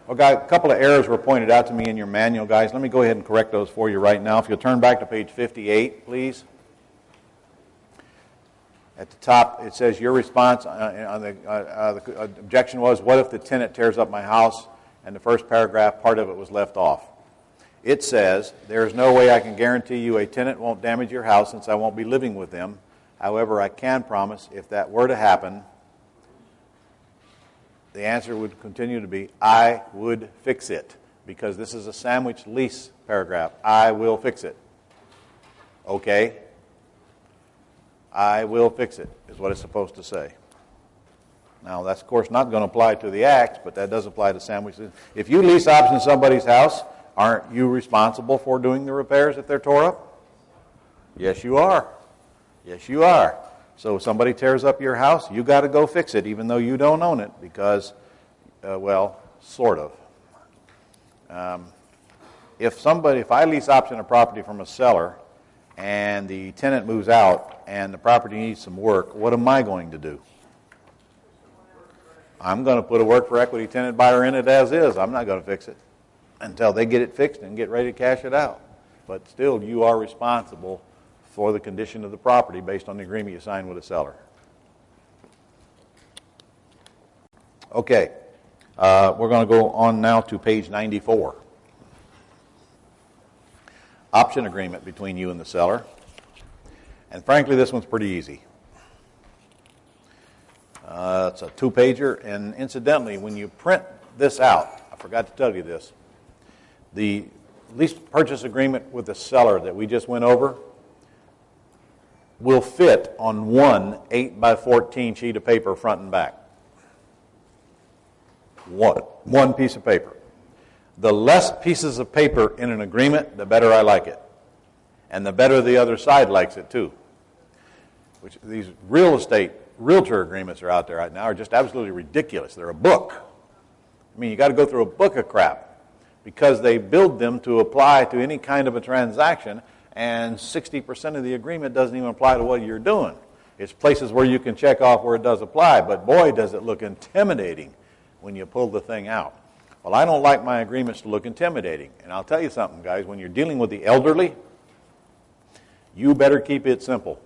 Well, guys, a couple of errors were pointed out to me in your manual, guys. Let me go ahead and correct those for you right now. If you'll turn back to page 58, please. At the top, it says your response on the objection was, what if the tenant tears up my house? And the first paragraph, part of it was left off. It says, there is no way I can guarantee you a tenant won't damage your house since I won't be living with them. However, I can promise if that were to happen, the answer would continue to be, I would fix it. Because this is a sandwich lease paragraph. I will fix it. Okay? I will fix it is what it's supposed to say. Now, that's, of course, not going to apply to the acts, but that does apply to sandwiches. If you lease option somebody's house, aren't you responsible for doing the repairs if they're tore up? Yes, you are. Yes, you are. So if somebody tears up your house, you got to go fix it, even though you don't own it, because, well, sort of. If I lease option a property from a seller, and the tenant moves out, and the property needs some work, what am I going to do? I'm going to put a work for equity tenant buyer in it as is. I'm not going to fix it until they get it fixed and get ready to cash it out. But still, you are responsible for the condition of the property based on the agreement you signed with the seller. Okay, we're going to go on now to page 94. Option agreement between you and the seller. And frankly, this one's pretty easy. It's a two-pager, and incidentally, when you print this out, I forgot to tell you this, the lease purchase agreement with the seller that we just went over will fit on one 8x14 sheet of paper front and back. One piece of paper. The less pieces of paper in an agreement, the better I like it. And the better the other side likes it too. Which these realtor agreements are out there right now are just absolutely ridiculous. They're a book. I mean, you got to go through a book of crap because they build them to apply to any kind of a transaction, and 60% of the agreement doesn't even apply to what you're doing. It's places where you can check off where it does apply, but boy, does it look intimidating when you pull the thing out. Well, I don't like my agreements to look intimidating. And I'll tell you something, guys. When you're dealing with the elderly, you better keep it simple.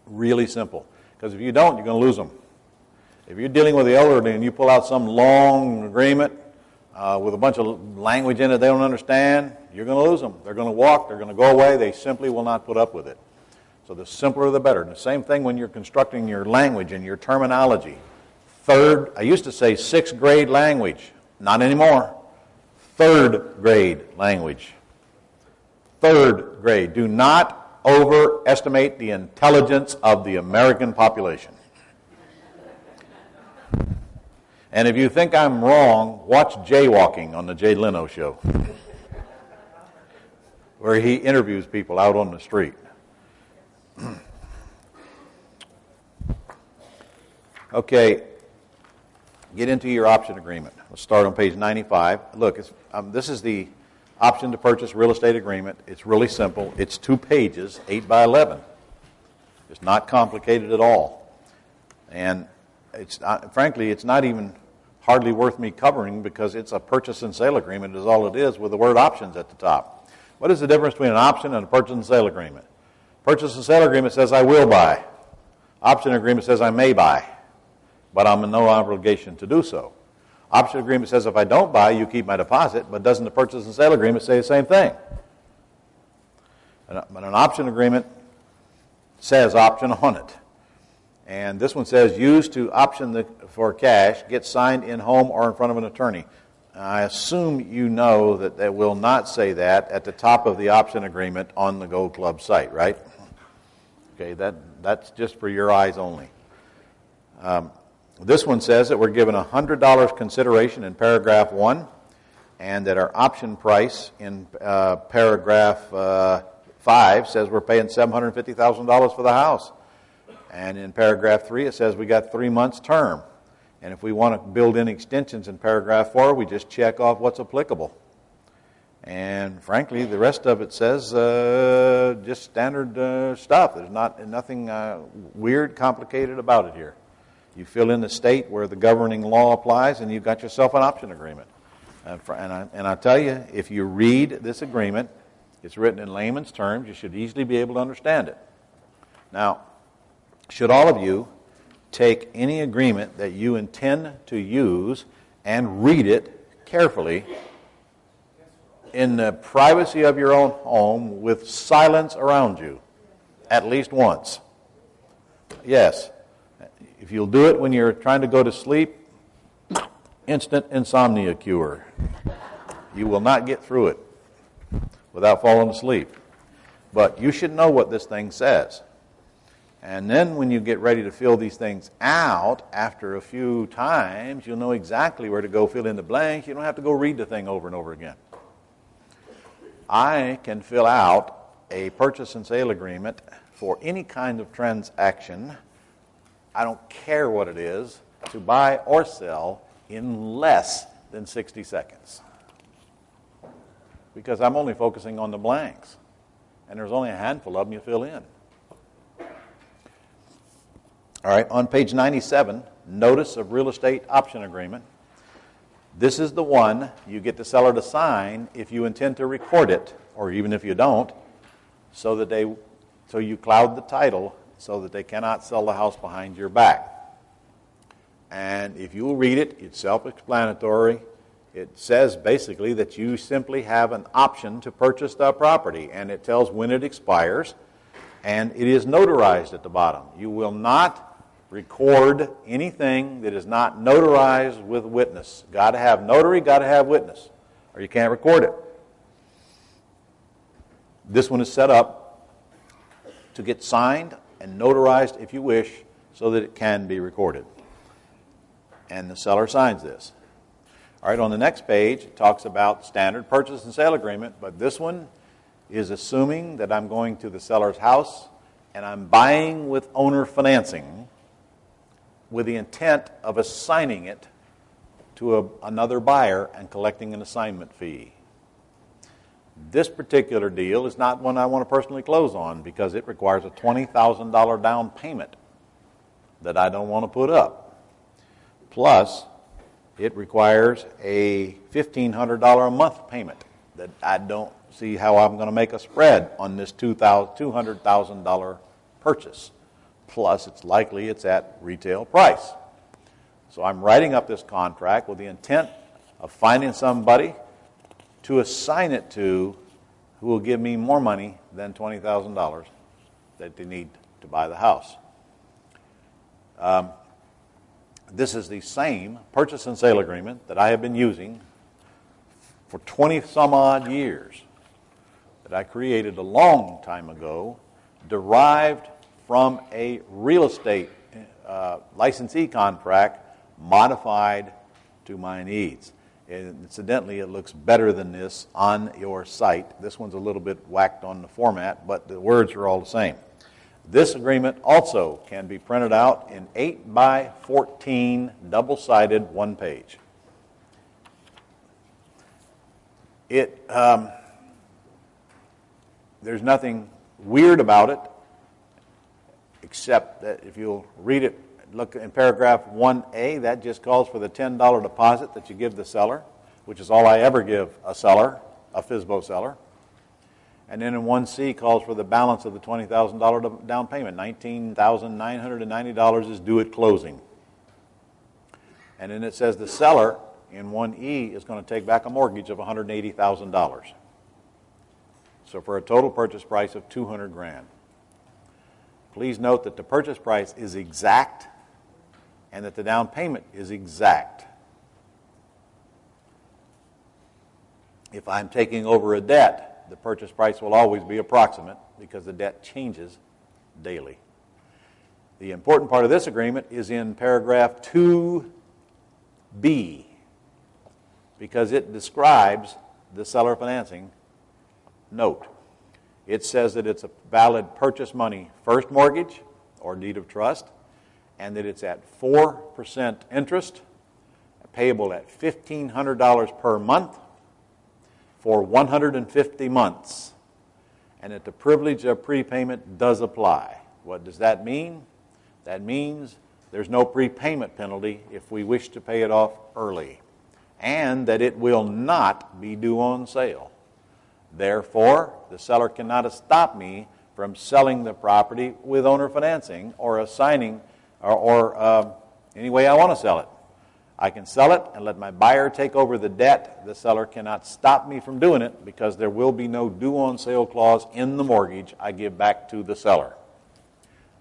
Really simple. Because if you don't, you're going to lose them. If you're dealing with the elderly and you pull out some long agreement with a bunch of language in it they don't understand, you're going to lose them. They're going to walk. They're going to go away. They simply will not put up with it. So the simpler the better. And the same thing when you're constructing your language and your terminology. I used to say 6th grade language. Not anymore. 3rd grade language. 3rd grade. Do not overestimate the intelligence of the American population. And if you think I'm wrong, watch Jaywalking on the Jay Leno show, where he interviews people out on the street. Okay, get into your option agreement. Let's start on page 95. Look, this is the option to purchase real estate agreement. It's really simple. It's 2 pages, 8x11. It's not complicated at all. And frankly, it's not even hardly worth me covering because it's a purchase and sale agreement is all it is with the word options at the top. What is the difference between an option and a purchase and sale agreement? Purchase and sale agreement says I will buy. Option agreement says I may buy, but I'm in no obligation to do so. Option agreement says if I don't buy, you keep my deposit, but doesn't the purchase and sale agreement say the same thing? But an option agreement says option on it. And this one says used to option for cash, get signed in home or in front of an attorney. I assume you know that they will not say that at the top of the option agreement on the Gold Club site, right? Okay, that's just for your eyes only. This one says that we're given $100 consideration in paragraph 1 and that our option price in paragraph 5 says we're paying $750,000 for the house. And in paragraph 3 it says we got 3 months term. And if we want to build in extensions in paragraph 4, we just check off what's applicable. And frankly, the rest of it says just standard stuff. There's nothing weird, complicated about it here. You fill in the state where the governing law applies, and you've got yourself an option agreement. And I tell you, if you read this agreement, it's written in layman's terms. You should easily be able to understand it. Now, should all of you take any agreement that you intend to use and read it carefully in the privacy of your own home with silence around you at least once? Yes. If you'll do it when you're trying to go to sleep, instant insomnia cure. You will not get through it without falling asleep. But you should know what this thing says. And then when you get ready to fill these things out, after a few times, you'll know exactly where to go fill in the blanks. You don't have to go read the thing over and over again. I can fill out a purchase and sale agreement for any kind of transaction, I don't care what it is, to buy or sell in less than 60 seconds. Because I'm only focusing on the blanks. And there's only a handful of them you fill in. All right, on page 97, Notice of Real Estate Option Agreement. This is the one you get the seller to sign if you intend to record it, or even if you don't, so you cloud the title so that they cannot sell the house behind your back. And if you will read it, it's self-explanatory. It says basically that you simply have an option to purchase the property, and it tells when it expires, and it is notarized at the bottom. You will not record anything that is not notarized with witness. Got to have notary, got to have witness, or you can't record it. This one is set up to get signed and notarized, if you wish, so that it can be recorded. And the seller signs this. All right, on the next page, it talks about standard purchase and sale agreement, but this one is assuming that I'm going to the seller's house and I'm buying with owner financing with the intent of assigning it to another buyer and collecting an assignment fee. This particular deal is not one I want to personally close on because it requires a $20,000 down payment that I don't want to put up. Plus, it requires a $1,500 a month payment that I don't see how I'm going to make a spread on this $200,000 purchase. Plus, it's likely it's at retail price. So I'm writing up this contract with the intent of finding somebody to assign it to who will give me more money than $20,000 that they need to buy the house. This is the same purchase and sale agreement that I have been using for 20 some odd years that I created a long time ago, derived from a real estate licensee contract modified to my needs. And incidentally, it looks better than this on your site. This one's a little bit whacked on the format, but the words are all the same. This agreement also can be printed out in 8 by 14 double-sided one page. There's nothing weird about it, except that if you'll read it, look in paragraph 1A, that just calls for the $10 deposit that you give the seller, which is all I ever give a seller, a FSBO seller. And then in 1C calls for the balance of the $20,000 down payment. $19,990 is due at closing. And then it says the seller in 1E is going to take back a mortgage of $180,000. So for a total purchase price of $200,000. Please note that the purchase price is exact and that the down payment is exact. If I'm taking over a debt, the purchase price will always be approximate because the debt changes daily. The important part of this agreement is in paragraph 2B because it describes the seller financing note. It says that it's a valid purchase money first mortgage or deed of trust, and that it's at 4% interest, payable at $1,500 per month for 150 months, and that the privilege of prepayment does apply. What does that mean? That means there's no prepayment penalty if we wish to pay it off early, and that it will not be due on sale. Therefore, the seller cannot stop me from selling the property with owner financing or assigning or any way I want to sell it. I can sell it and let my buyer take over the debt. The seller cannot stop me from doing it because there will be no due on sale clause in the mortgage I give back to the seller.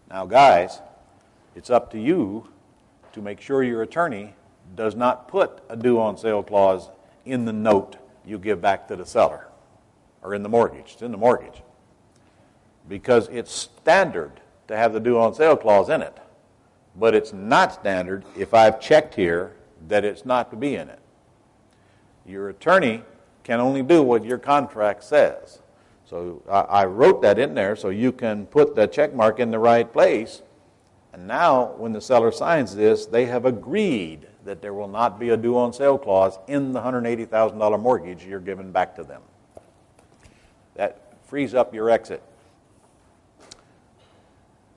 Now, guys, it's up to you to make sure your attorney does not put a due on sale clause in the note you give back to the seller or in the mortgage. It's in the mortgage because it's standard to have the due on sale clause in it, but it's not standard if I've checked here that it's not to be in it. Your attorney can only do what your contract says. So I wrote that in there so you can put the check mark in the right place. And now when the seller signs this, they have agreed that there will not be a due on sale clause in the $180,000 mortgage you're giving back to them. That frees up your exit.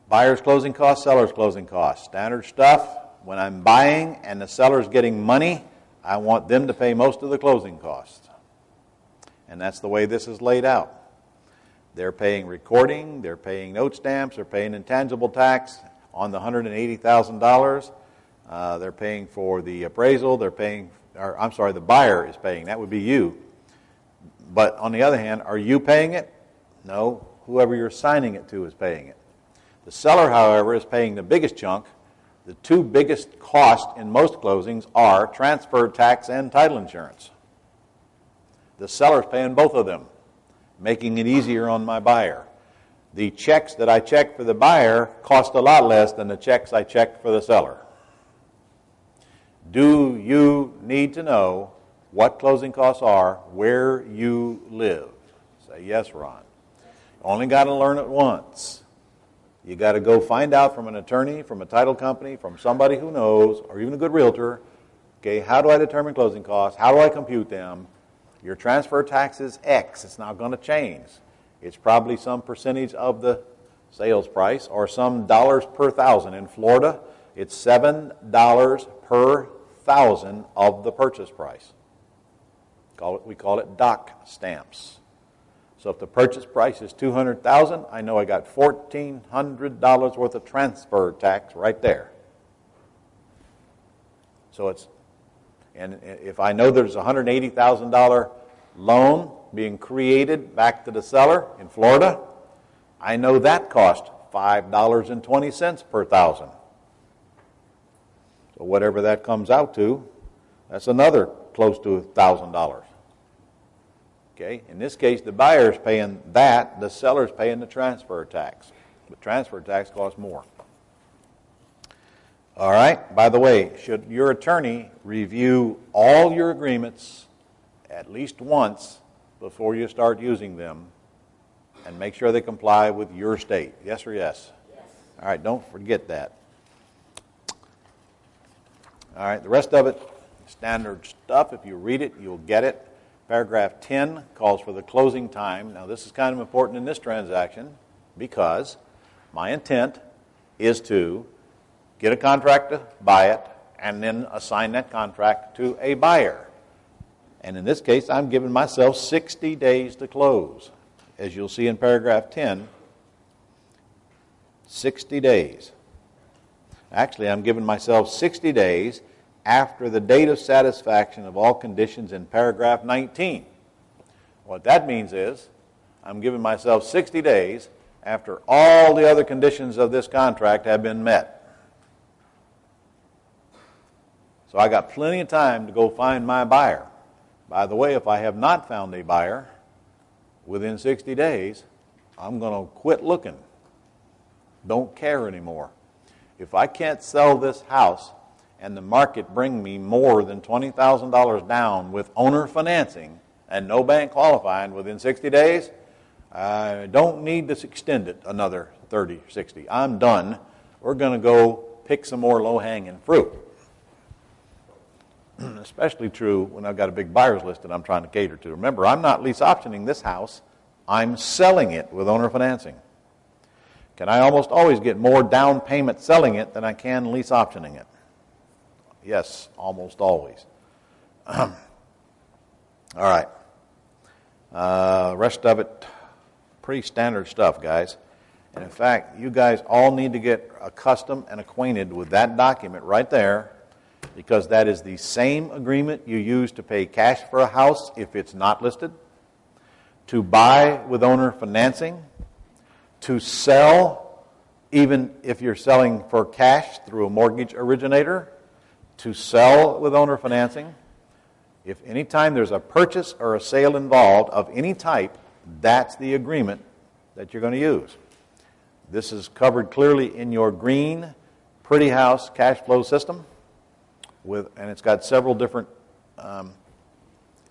Buyer's closing costs, seller's closing costs. Standard stuff. When I'm buying and the seller's getting money, I want them to pay most of the closing costs. And that's the way this is laid out. They're paying recording, they're paying note stamps, they're paying intangible tax on the $180,000. They're paying for the appraisal, the buyer is paying. That would be you. But on the other hand, are you paying it? No, whoever you're signing it to is paying it. The seller, however, is paying the biggest chunk. The two biggest costs in most closings are transfer tax and title insurance. The seller's paying both of them, making it easier on my buyer. The checks that I check for the buyer cost a lot less than the checks I check for the seller. Do you need to know what closing costs are where you live? Say yes, Ron. Only got to learn it once. You got to go find out from an attorney, from a title company, from somebody who knows, or even a good realtor, okay, how do I determine closing costs? How do I compute them? Your transfer tax is X. It's not going to change. It's probably some percentage of the sales price or some dollars per thousand. In Florida, it's $7 per thousand of the purchase price. We call it dock stamps. So if the purchase price is $200,000, I know I got $1,400 worth of transfer tax right there. So and if I know there's a $180,000 loan being created back to the seller in Florida, I know that cost $5.20 per thousand. So whatever that comes out to, that's another close to $1,000. Okay, in this case, the buyer's paying that, the seller's paying the transfer tax. The transfer tax costs more. All right, by the way, should your attorney review all your agreements at least once before you start using them and make sure they comply with your state? Yes or yes? Yes. All right, don't forget that. All right, the rest of it, standard stuff. If you read it, you'll get it. Paragraph 10 calls for the closing time. Now, this is kind of important in this transaction because my intent is to get a contract to buy it and then assign that contract to a buyer. And in this case, I'm giving myself 60 days to close. As you'll see in paragraph 10, 60 days. Actually, I'm giving myself 60 days after the date of satisfaction of all conditions in paragraph 19. What that means is I'm giving myself 60 days after all the other conditions of this contract have been met. So I got plenty of time to go find my buyer. By the way, if I have not found a buyer within 60 days, I'm going to quit looking. Don't care anymore. If I can't sell this house and the market bring me more than $20,000 down with owner financing and no bank qualifying within 60 days, I don't need to extend it another 30, 60. I'm done. We're going to go pick some more low-hanging fruit. Especially true when I've got a big buyers list that I'm trying to cater to. Remember, I'm not lease optioning this house. I'm selling it with owner financing. Can I almost always get more down payment selling it than I can lease optioning it? Yes, almost always. All right. Rest of it, pretty standard stuff, guys. And in fact, you guys all need to get accustomed and acquainted with that document right there, because that is the same agreement you use to pay cash for a house if it's not listed, to buy with owner financing, to sell even if you're selling for cash through a mortgage originator, to sell with owner financing. If any time there's a purchase or a sale involved of any type, that's the agreement that you're going to use. This is covered clearly in your green Pretty House cash flow system, and it's got several different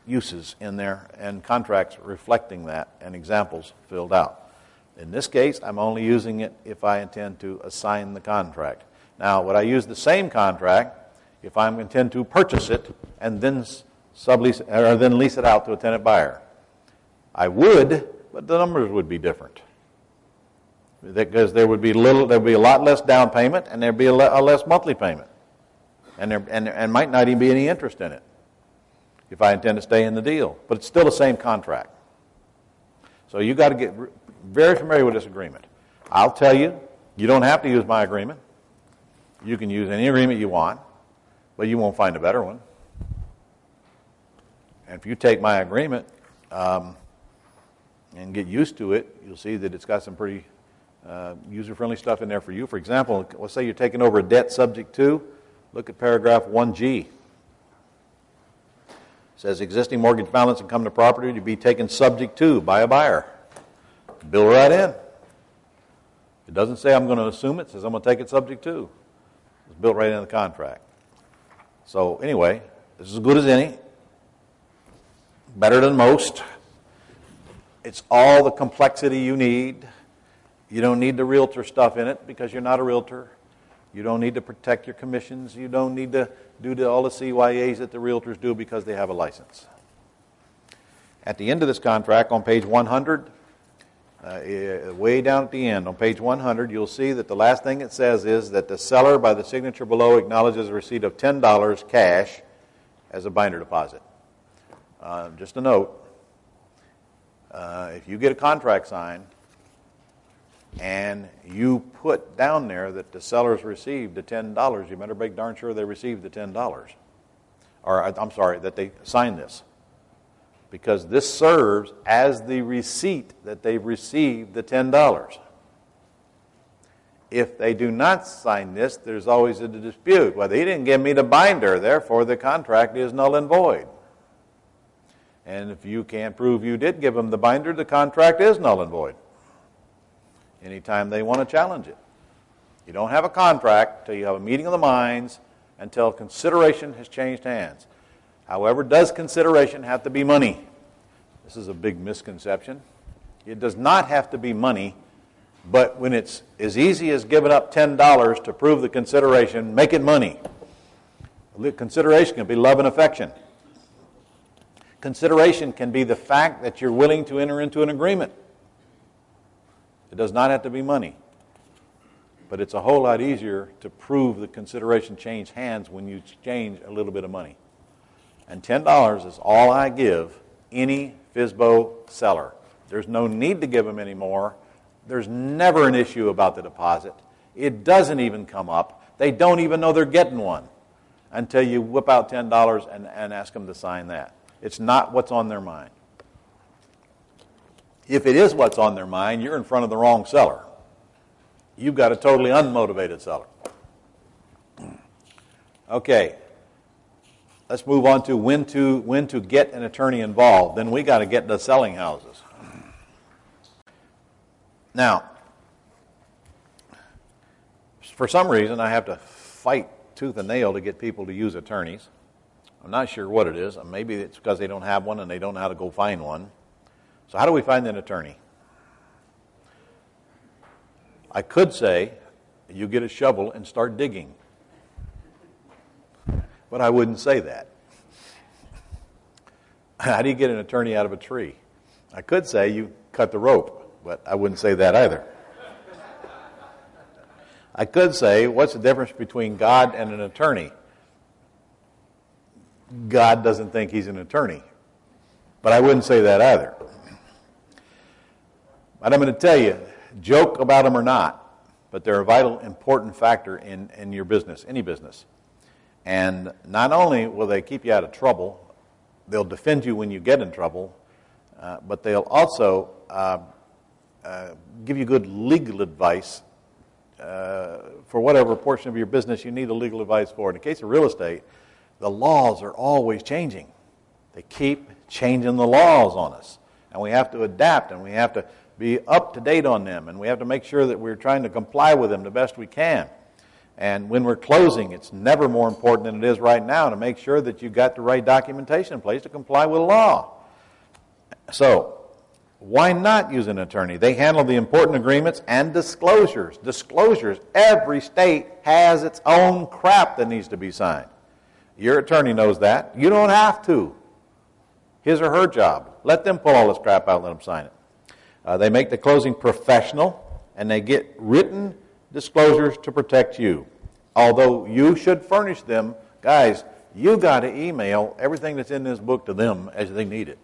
uses in there and contracts reflecting that and examples filled out. In this case, I'm only using it if I intend to assign the contract. Now, would I use the same contract if I intend to purchase it and then sublease or then lease it out to a tenant buyer? I would, but the numbers would be different, because there would be a lot less down payment, and there'd be a less monthly payment, and might not even be any interest in it if I intend to stay in the deal. But it's still the same contract. So you got to get very familiar with this agreement. I'll tell you, you don't have to use my agreement. You can use any agreement you want, but you won't find a better one. And if you take my agreement and get used to it, you'll see that it's got some pretty user-friendly stuff in there for you. For example, let's say you're taking over a debt subject to. Look at paragraph 1G. It says existing mortgage balance and come to property to be taken subject to by a buyer. Bill right in. It doesn't say I'm going to assume it. It says I'm going to take it subject to. It's built right into the contract. So anyway, this is as good as any. Better than most. It's all the complexity you need. You don't need the realtor stuff in it because you're not a realtor. You don't need to protect your commissions. You don't need to do all the CYAs that the realtors do because they have a license. At the end of this contract, on page 100, way down at the end, on page 100, you'll see that the last thing it says is that the seller, by the signature below, acknowledges a receipt of $10 cash as a binder deposit. Just a note, if you get a contract signed and you put down there that the sellers received the $10, you better make darn sure they received the $10. Or, I'm sorry, that they signed this. Because this serves as the receipt that they've received the $10. If they do not sign this, there's always a dispute. Well, they didn't give me the binder, therefore the contract is null and void. And if you can't prove you did give them the binder, the contract is null and void. Anytime they want to challenge it. You don't have a contract until you have a meeting of the minds, until consideration has changed hands. However, does consideration have to be money? This is a big misconception. It does not have to be money, but when it's as easy as giving up $10 to prove the consideration, make it money. Consideration can be love and affection. Consideration can be the fact that you're willing to enter into an agreement. It does not have to be money. But it's a whole lot easier to prove the consideration changed hands when you exchange a little bit of money. And $10 is all I give any FSBO seller. There's no need to give them any more. There's never an issue about the deposit. It doesn't even come up. They don't even know they're getting one until you whip out $10 and ask them to sign that. It's not what's on their mind. If it is what's on their mind, you're in front of the wrong seller. You've got a totally unmotivated seller. Okay. Let's move on to when to get an attorney involved. Then we got to get to selling houses. Now, for some reason, I have to fight tooth and nail to get people to use attorneys. I'm not sure what it is. Maybe it's because they don't have one and they don't know how to go find one. So how do we find an attorney? I could say, you get a shovel and start digging. But I wouldn't say that. How do you get an attorney out of a tree? I could say you cut the rope, but I wouldn't say that either. I could say, what's the difference between God and an attorney? God doesn't think he's an attorney. But I wouldn't say that either. But I'm going to tell you, joke about them or not, but they're a vital, important factor in your business, any business. And not only will they keep you out of trouble, they'll defend you when you get in trouble, but they'll also give you good legal advice for whatever portion of your business you need a legal advice for. In the case of real estate, the laws are always changing. They keep changing the laws on us. And we have to adapt, and we have to be up to date on them, and we have to make sure that we're trying to comply with them the best we can. And when we're closing, it's never more important than it is right now to make sure that you've got the right documentation in place to comply with the law. So, why not use an attorney? They handle the important agreements and disclosures. Disclosures. Every state has its own crap that needs to be signed. Your attorney knows that. You don't have to. His or her job. Let them pull all this crap out and let them sign it. They make the closing professional, and they get written disclosures to protect you. Although you should furnish them, guys, you got to email everything that's in this book to them as they need it.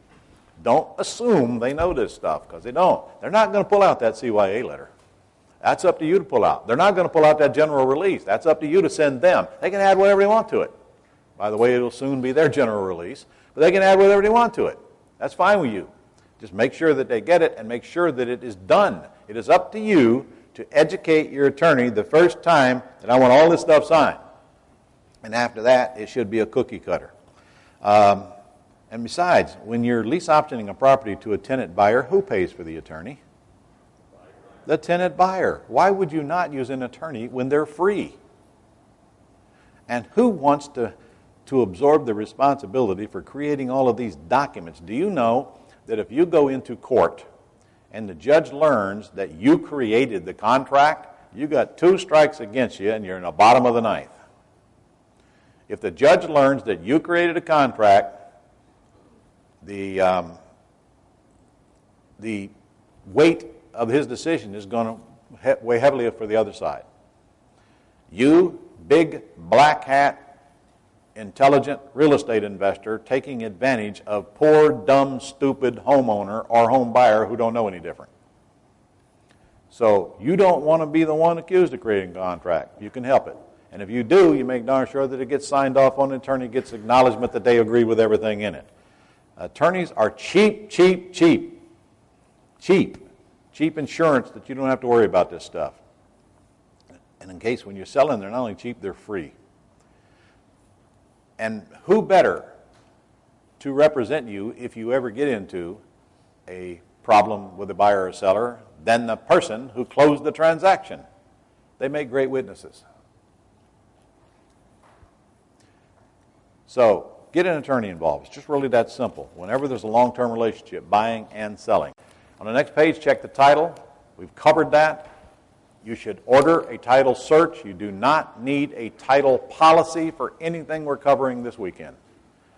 Don't assume they know this stuff, because they don't. They're not going to pull out that CYA letter. That's up to you to pull out. They're not going to pull out that general release. That's up to you to send them. They can add whatever they want to it. By the way, it'll soon be their general release, but they can add whatever they want to it. That's fine with you. Just make sure that they get it and make sure that it is done. It is up to you to educate your attorney the first time that I want all this stuff signed. And after that, it should be a cookie cutter. And besides, when you're lease optioning a property to a tenant buyer, who pays for the attorney? The tenant buyer. Why would you not use an attorney when they're free? And who wants to absorb the responsibility for creating all of these documents? Do you know that if you go into court and the judge learns that you created the contract, you got 2 strikes against you and you're in the bottom of the 9th. If the judge learns that you created a contract, the weight of his decision is going to weigh heavily for the other side. You, big black hat, intelligent real estate investor taking advantage of poor, dumb, stupid homeowner or home buyer who don't know any different. So you don't want to be the one accused of creating a contract. You can help it. And if you do, you make darn sure that it gets signed off on, the attorney gets acknowledgement that they agree with everything in it. Attorneys are cheap insurance that you don't have to worry about this stuff. And in case when you're selling, they're not only cheap, they're free. And who better to represent you if you ever get into a problem with a buyer or seller than the person who closed the transaction? They make great witnesses. So, get an attorney involved. It's just really that simple. Whenever there's a long-term relationship, buying and selling. On the next page, check the title. We've covered that. You should order a title search. You do not need a title policy for anything we're covering this weekend.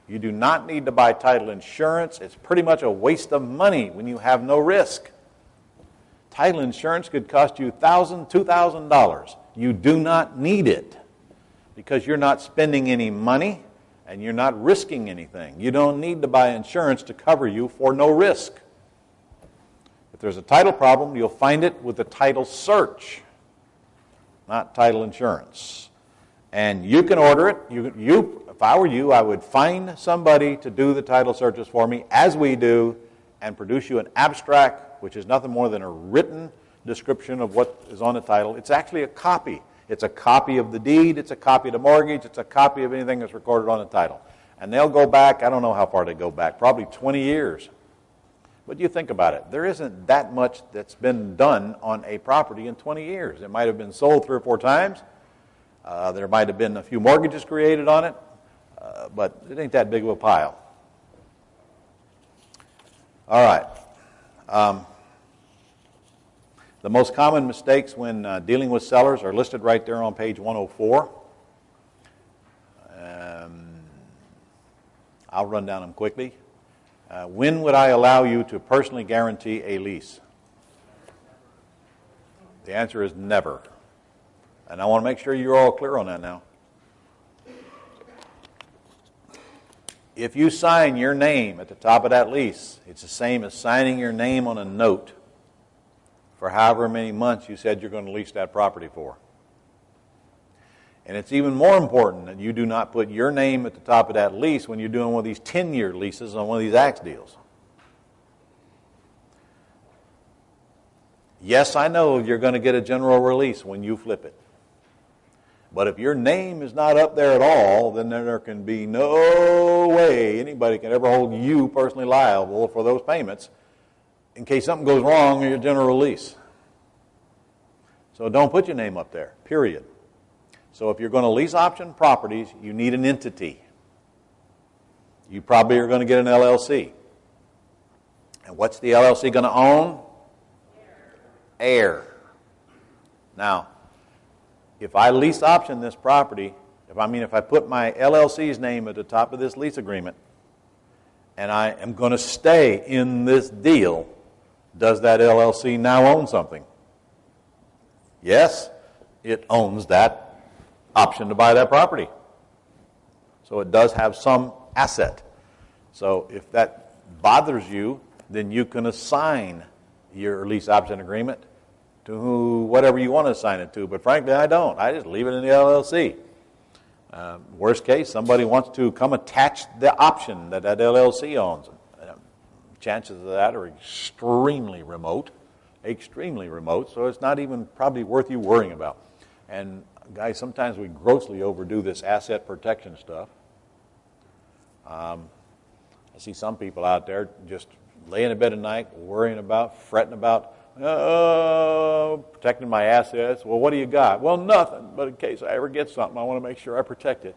You do not need to buy title insurance. It's pretty much a waste of money when you have no risk. Title insurance could cost you $1,000, $2,000. You do not need it because you're not spending any money and you're not risking anything. You don't need to buy insurance to cover you for no risk. If there's a title problem, you'll find it with the title search, not title insurance. And you can order it. If I were you, I would find somebody to do the title searches for me, as we do, and produce you an abstract, which is nothing more than a written description of what is on the title. It's actually a copy. It's a copy of the deed. It's a copy of the mortgage. It's a copy of anything that's recorded on the title. And they'll go back, I don't know how far they go back, probably 20 years. But you think about it. There isn't that much that's been done on a property in 20 years. It might have been sold 3 or 4 times. There might have been a few mortgages created on it. But it ain't that big of a pile. All right. The most common mistakes when dealing with sellers are listed right there on page 104. I'll run down them quickly. When would I allow you to personally guarantee a lease? The answer is never. And I want to make sure you're all clear on that now. If you sign your name at the top of that lease, it's the same as signing your name on a note for however many months you said you're going to lease that property for. And it's even more important that you do not put your name at the top of that lease when you're doing one of these 10-year leases on one of these AX deals. Yes, I know you're going to get a general release when you flip it. But if your name is not up there at all, then there can be no way anybody can ever hold you personally liable for those payments in case something goes wrong in your general release. So don't put your name up there, period. So if you're going to lease option properties, you need an entity. You probably are going to get an LLC. And what's the LLC going to own? Air. Now, if I lease option this property, if I put my LLC's name at the top of this lease agreement, and I am going to stay in this deal, does that LLC now own something? Yes, it owns that option to buy that property. So it does have some asset. So if that bothers you, then you can assign your lease option agreement to whatever you want to assign it to. But frankly, I don't. I just leave it in the LLC. Worst case, somebody wants to come attach the option that LLC owns. Chances of that are extremely remote, so it's not even probably worth you worrying about. And guys, sometimes we grossly overdo this asset protection stuff. I see some people out there just laying in bed at night, worrying about, fretting about, protecting my assets. Well, what do you got? Well, nothing, but in case I ever get something, I want to make sure I protect it.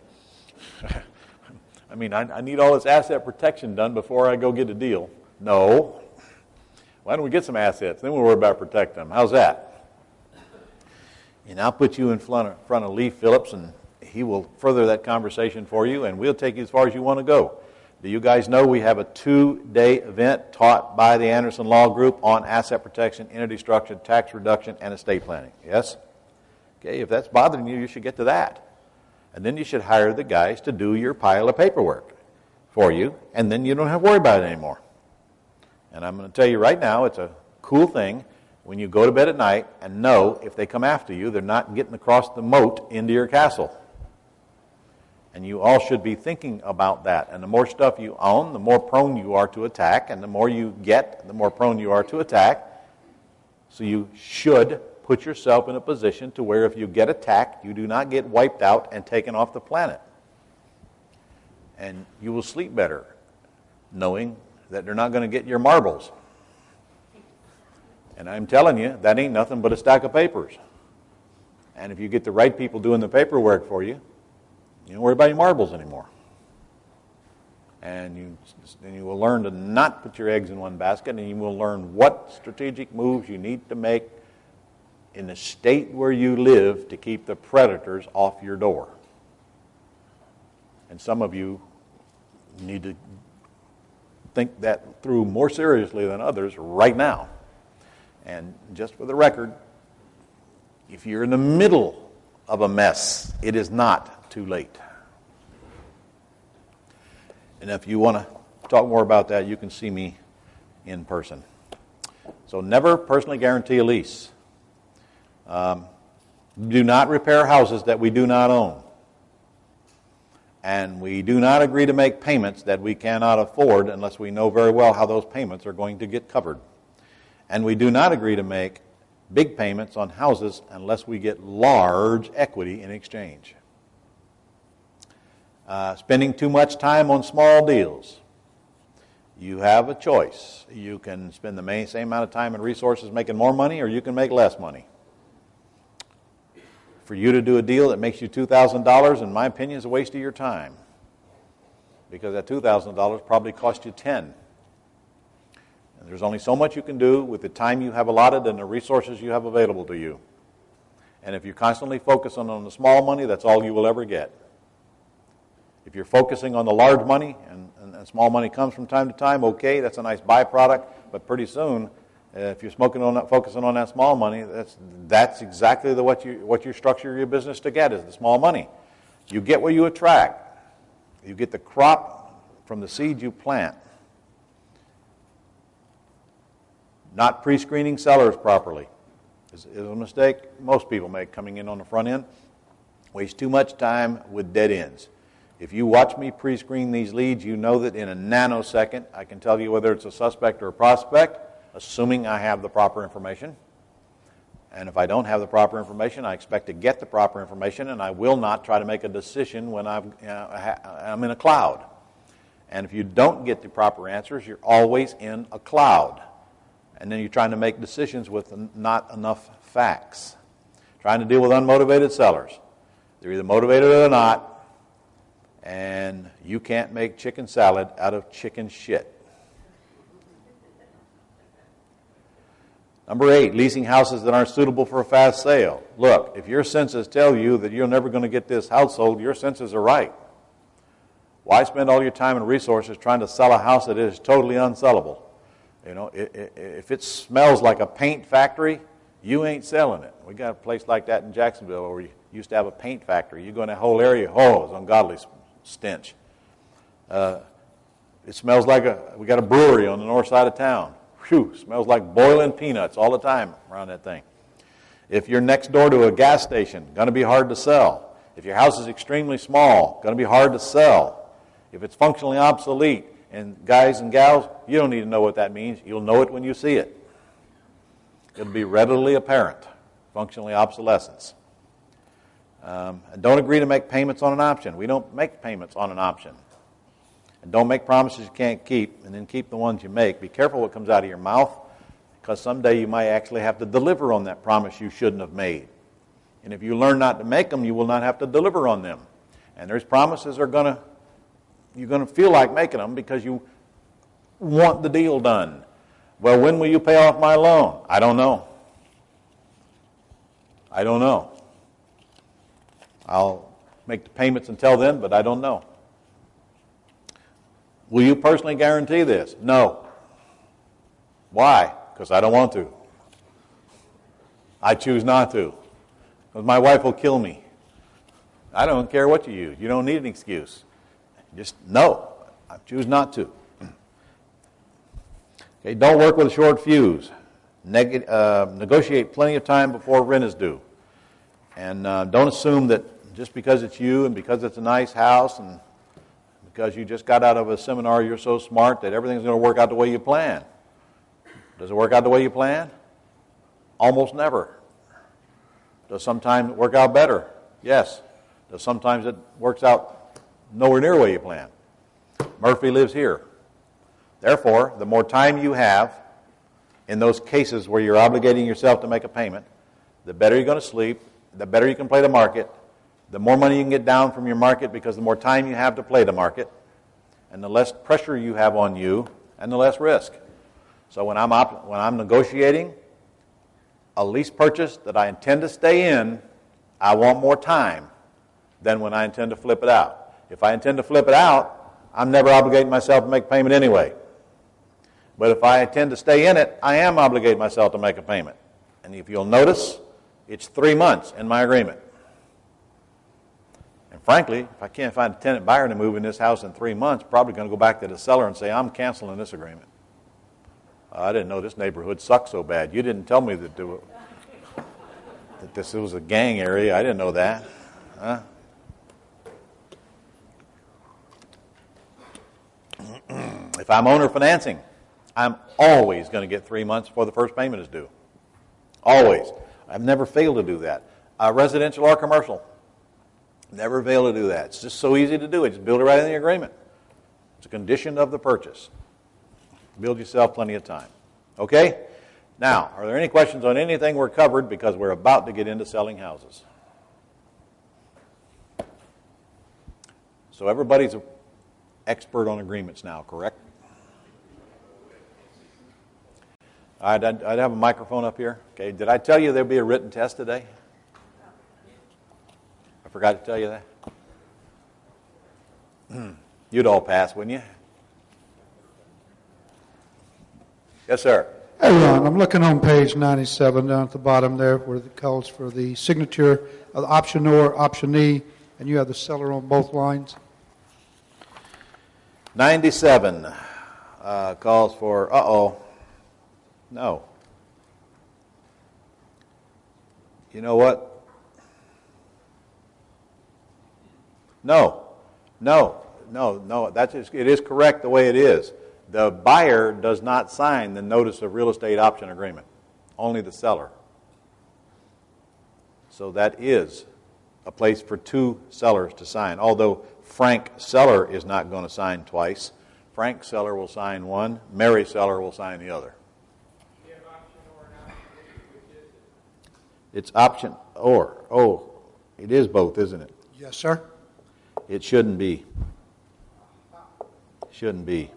I mean, I need all this asset protection done before I go get a deal. No. Why don't we get some assets? Then we'll worry about protecting them. How's that? And I'll put you in front of Lee Phillips, and he will further that conversation for you, and we'll take you as far as you want to go. Do you guys know we have a 2-day event taught by the Anderson Law Group on asset protection, entity structure, tax reduction, and estate planning? Yes? Okay, if that's bothering you, you should get to that. And then you should hire the guys to do your pile of paperwork for you, and then you don't have to worry about it anymore. And I'm going to tell you right now, it's a cool thing when you go to bed at night and know if they come after you, they're not getting across the moat into your castle. And you all should be thinking about that. And the more stuff you own, the more prone you are to attack. And the more you get, the more prone you are to attack. So you should put yourself in a position to where if you get attacked, you do not get wiped out and taken off the planet. And you will sleep better knowing that they're not going to get your marbles. And I'm telling you, that ain't nothing but a stack of papers. And if you get the right people doing the paperwork for you, you don't worry about your marbles anymore. And you will learn to not put your eggs in one basket, and you will learn what strategic moves you need to make in the state where you live to keep the predators off your door. And some of you need to think that through more seriously than others right now. And just for the record, if you're in the middle of a mess, it is not too late. And if you want to talk more about that, you can see me in person. So never personally guarantee a lease. Do not repair houses that we do not own. And we do not agree to make payments that we cannot afford unless we know very well how those payments are going to get covered. And we do not agree to make big payments on houses unless we get large equity in exchange. Spending too much time on small deals. You have a choice. You can spend the same amount of time and resources making more money, or you can make less money. For you to do a deal that makes you $2,000, in my opinion, is a waste of your time. Because that $2,000 probably cost you $10,000. And there's only so much you can do with the time you have allotted and the resources you have available to you. And if you're constantly focusing on the small money, that's all you will ever get. If you're focusing on the large money and small money comes from time to time, okay, that's a nice byproduct, but pretty soon If you're focusing on that small money, that's exactly what you structure your business to get, is the small money. You get what you attract. You get the crop from the seed you plant. Not pre-screening sellers properly is a mistake most people make coming in on the front end. Waste too much time with dead ends. If you watch me pre-screen these leads, you know that in a nanosecond I can tell you whether it's a suspect or a prospect, assuming I have the proper information. And if I don't have the proper information, I expect to get the proper information, and I will not try to make a decision when I'm in a cloud. And if you don't get the proper answers, you're always in a cloud. And then you're trying to make decisions with not enough facts. Trying to deal with unmotivated sellers. They're either motivated or they're not, and you can't make chicken salad out of chicken shit. Number 8, leasing houses that aren't suitable for a fast sale. Look, if your senses tell you that you're never going to get this house sold, your senses are right. Why spend all your time and resources trying to sell a house that is totally unsellable? You know, if it smells like a paint factory, you ain't selling it. We got a place like that in Jacksonville where we used to have a paint factory. You go in that whole area, oh, it's ungodly stench. It smells like we got a brewery on the north side of town. Whew, smells like boiling peanuts all the time around that thing. If you're next door to a gas station, going to be hard to sell. If your house is extremely small, going to be hard to sell. If it's functionally obsolete, and guys and gals, you don't need to know what that means. You'll know it when you see it. It'll be readily apparent, functionally obsolescence. And don't agree to make payments on an option. We don't make payments on an option. And don't make promises you can't keep, and then keep the ones you make. Be careful what comes out of your mouth, because someday you might actually have to deliver on that promise you shouldn't have made. And if you learn not to make them, you will not have to deliver on them. And there's promises you're going to feel like making them because you want the deal done. Well, when will you pay off my loan? I don't know. I don't know. I'll make the payments until then, but I don't know. Will you personally guarantee this? No. Why? Because I don't want to. I choose not to. Because my wife will kill me. I don't care what you use. You don't need an excuse. Just no. I choose not to. Okay, don't work with a short fuse. Negotiate plenty of time before rent is due. And don't assume that just because it's you and because it's a nice house and because you just got out of a seminar, you're so smart that everything's going to work out the way you plan. Does it work out the way you plan? Almost never. Does sometimes it work out better? Yes. Does sometimes it works out nowhere near the way you plan? Murphy lives here. Therefore, the more time you have in those cases where you're obligating yourself to make a payment, the better you're going to sleep, the better you can play the market, the more money you can get down from your market because the more time you have to play the market, and the less pressure you have on you, and the less risk. So when I'm negotiating a lease purchase that I intend to stay in, I want more time than when I intend to flip it out. If I intend to flip it out, I'm never obligating myself to make a payment anyway. But if I intend to stay in it, I am obligating myself to make a payment. And if you'll notice, it's 3 months in my agreement. And frankly, if I can't find a tenant buyer to move in this house in 3 months, probably going to go back to the seller and say, I'm canceling this agreement. I didn't know this neighborhood sucked so bad. You didn't tell me that this was a gang area. I didn't know that. Huh? If I'm owner financing, I'm always going to get 3 months before the first payment is due. Always. I've never failed to do that. Residential or commercial. Never failed to do that. It's just so easy to do it. Just build it right in the agreement. It's a condition of the purchase. Build yourself plenty of time. Okay? Now, are there any questions on anything we're covered because we're about to get into selling houses? So everybody's an expert on agreements now, correct? I'd have a microphone up here. Okay, did I tell you there'd be a written test today? I forgot to tell you that. You'd all pass, wouldn't you? Yes, sir. Hey, Ron, I'm looking on page 97 down at the bottom there where it calls for the signature of the optionor, optionee, and you have the seller on both lines. 97 calls for, no. You know what? No. That's just, it is correct the way it is. The buyer does not sign the notice of real estate option agreement. Only the seller. So that is a place for two sellers to sign. Although Frank Seller is not going to sign twice. Frank Seller will sign one. Mary Seller will sign the other. You have option or not, which is it? It's option or. Oh, it is both, isn't it? Yes, sir. It shouldn't be. Shouldn't be.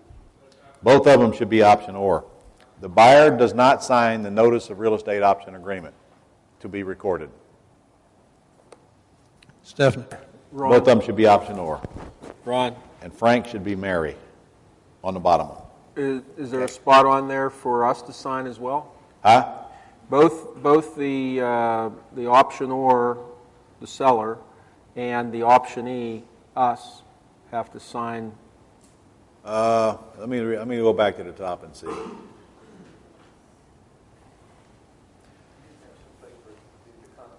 Both of them should be option or. The buyer does not sign the notice of real estate option agreement to be recorded. Stephanie. Ron. Both of them should be option or. Ron, And Frank should be Mary on the bottom one. is there a spot on there for us to sign as well? Huh? Both the option or the seller and the optionee, us, have to sign. Let me go back to the top and see.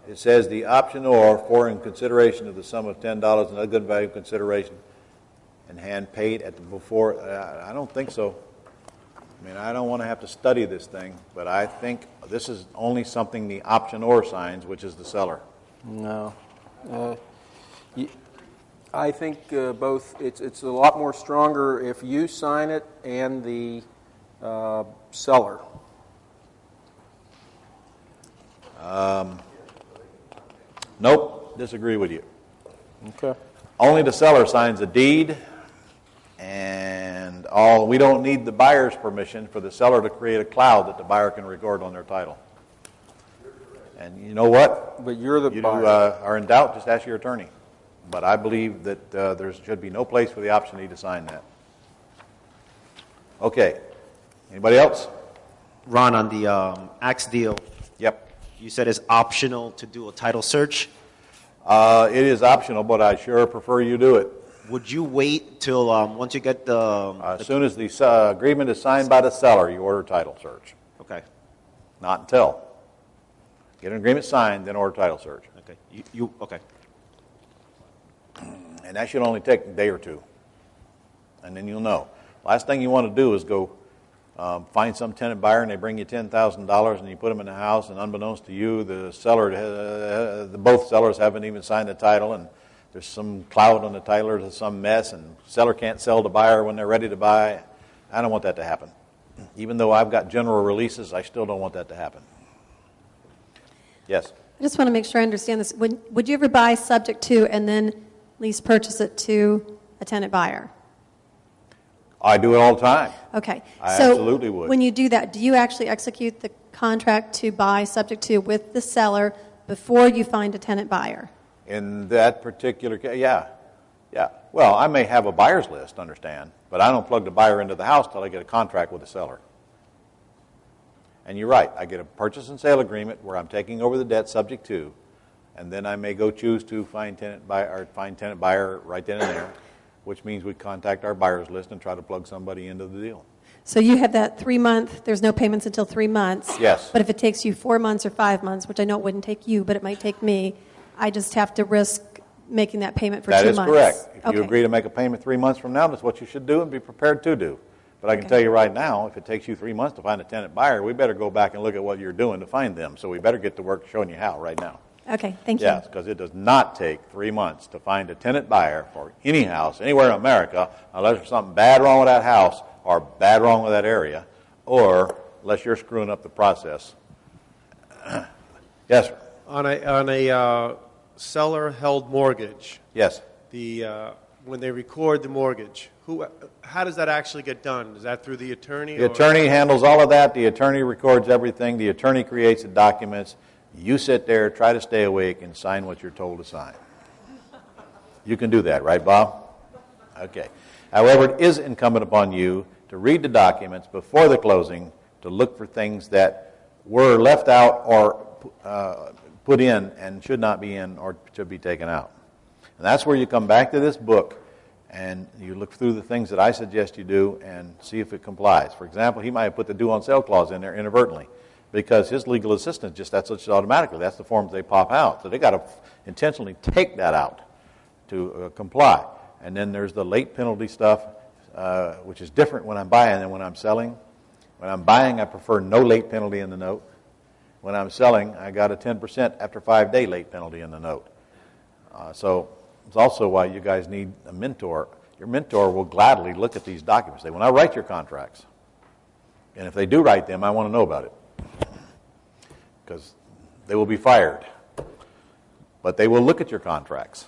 It says the option or for in consideration of the sum of $10 and other good value consideration and hand paid at the before. I don't think so. I mean, I don't want to have to study this thing, but I think this is only something the option or signs, which is the seller. No. I think both. It's a lot more stronger if you sign it and the seller. Nope, disagree with you. Okay. Only the seller signs a deed, and we don't need the buyer's permission for the seller to create a cloud that the buyer can record on their title. And you know what? But you're the You buyer. are in doubt, just ask your attorney. But I believe that there should be no place for the optionee to sign that. Okay. Anybody else? Ron, on the Axe deal, Yep. you said it's optional to do a title search. It is optional, but I sure prefer you do it. Would you wait till once you get the... As soon as the agreement is signed by the seller, you order title search. Okay. Not until. Get an agreement signed, then order title search. Okay. Okay. And that should only take a day or two. And then you'll know. Last thing you want to do is go find some tenant buyer and they bring you $10,000 and you put them in the house, and unbeknownst to you, the seller, both sellers haven't even signed the title, and there's some cloud on the title or there's some mess, and the seller can't sell to buyer when they're ready to buy. I don't want that to happen. Even though I've got general releases, I still don't want that to happen. Yes? I just want to make sure I understand this. Would you ever buy subject to and then lease purchase it to a tenant buyer? I do it all the time. Okay. I So absolutely would. when you do that, do you actually execute the contract to buy subject to with the seller before you find a tenant buyer? In that particular case, yeah. Well, I may have a buyer's list, understand, but I don't plug the buyer into the house till I get a contract with the seller. And you're right, I get a purchase and sale agreement where I'm taking over the debt subject to, and then I may go choose to find tenant buyer right then and there, which means we contact our buyer's list and try to plug somebody into the deal. So you have that 3-month, there's no payments until 3 months. Yes. But if it takes you 4 months or 5 months, which I know it wouldn't take you, but it might take me, I just have to risk making that payment for 2 months. That is correct. If you Okay. agree to make a payment 3 months from now, that's what you should do and be prepared to do. But I can tell you right now, if it takes you 3 months to find a tenant buyer, we better go back and look at what you're doing to find them. So we better get to work showing you how right now. Okay, thank you. Yes, because it does not take 3 months to find a tenant buyer for any house anywhere in America unless there's something bad wrong with that house or bad wrong with that area, or unless you're screwing up the process. Yes, sir. On a seller-held mortgage, Yes. when they record the mortgage, how does that actually get done? Is that through the attorney? The attorney handles all of that. The attorney records everything. The attorney creates the documents. You sit there, try to stay awake, and sign what you're told to sign. You can do that, right, Bob? Okay. However, it is incumbent upon you to read the documents before the closing to look for things that were left out or put in and should not be in or should be taken out. And that's where you come back to this book and you look through the things that I suggest you do and see if it complies. For example, he might have put the due on sale clause in there inadvertently because his legal assistant that's automatically. That's the forms they pop out. So they got to intentionally take that out to comply. And then there's the late penalty stuff, which is different when I'm buying than when I'm selling. When I'm buying, I prefer no late penalty in the note. When I'm selling, I got a 10% after 5-day late penalty in the note. So it's also why you guys need a mentor. Your mentor will gladly look at these documents. Say, when I write your contracts, and if they do write them, I want to know about it. Because they will be fired. But they will look at your contracts.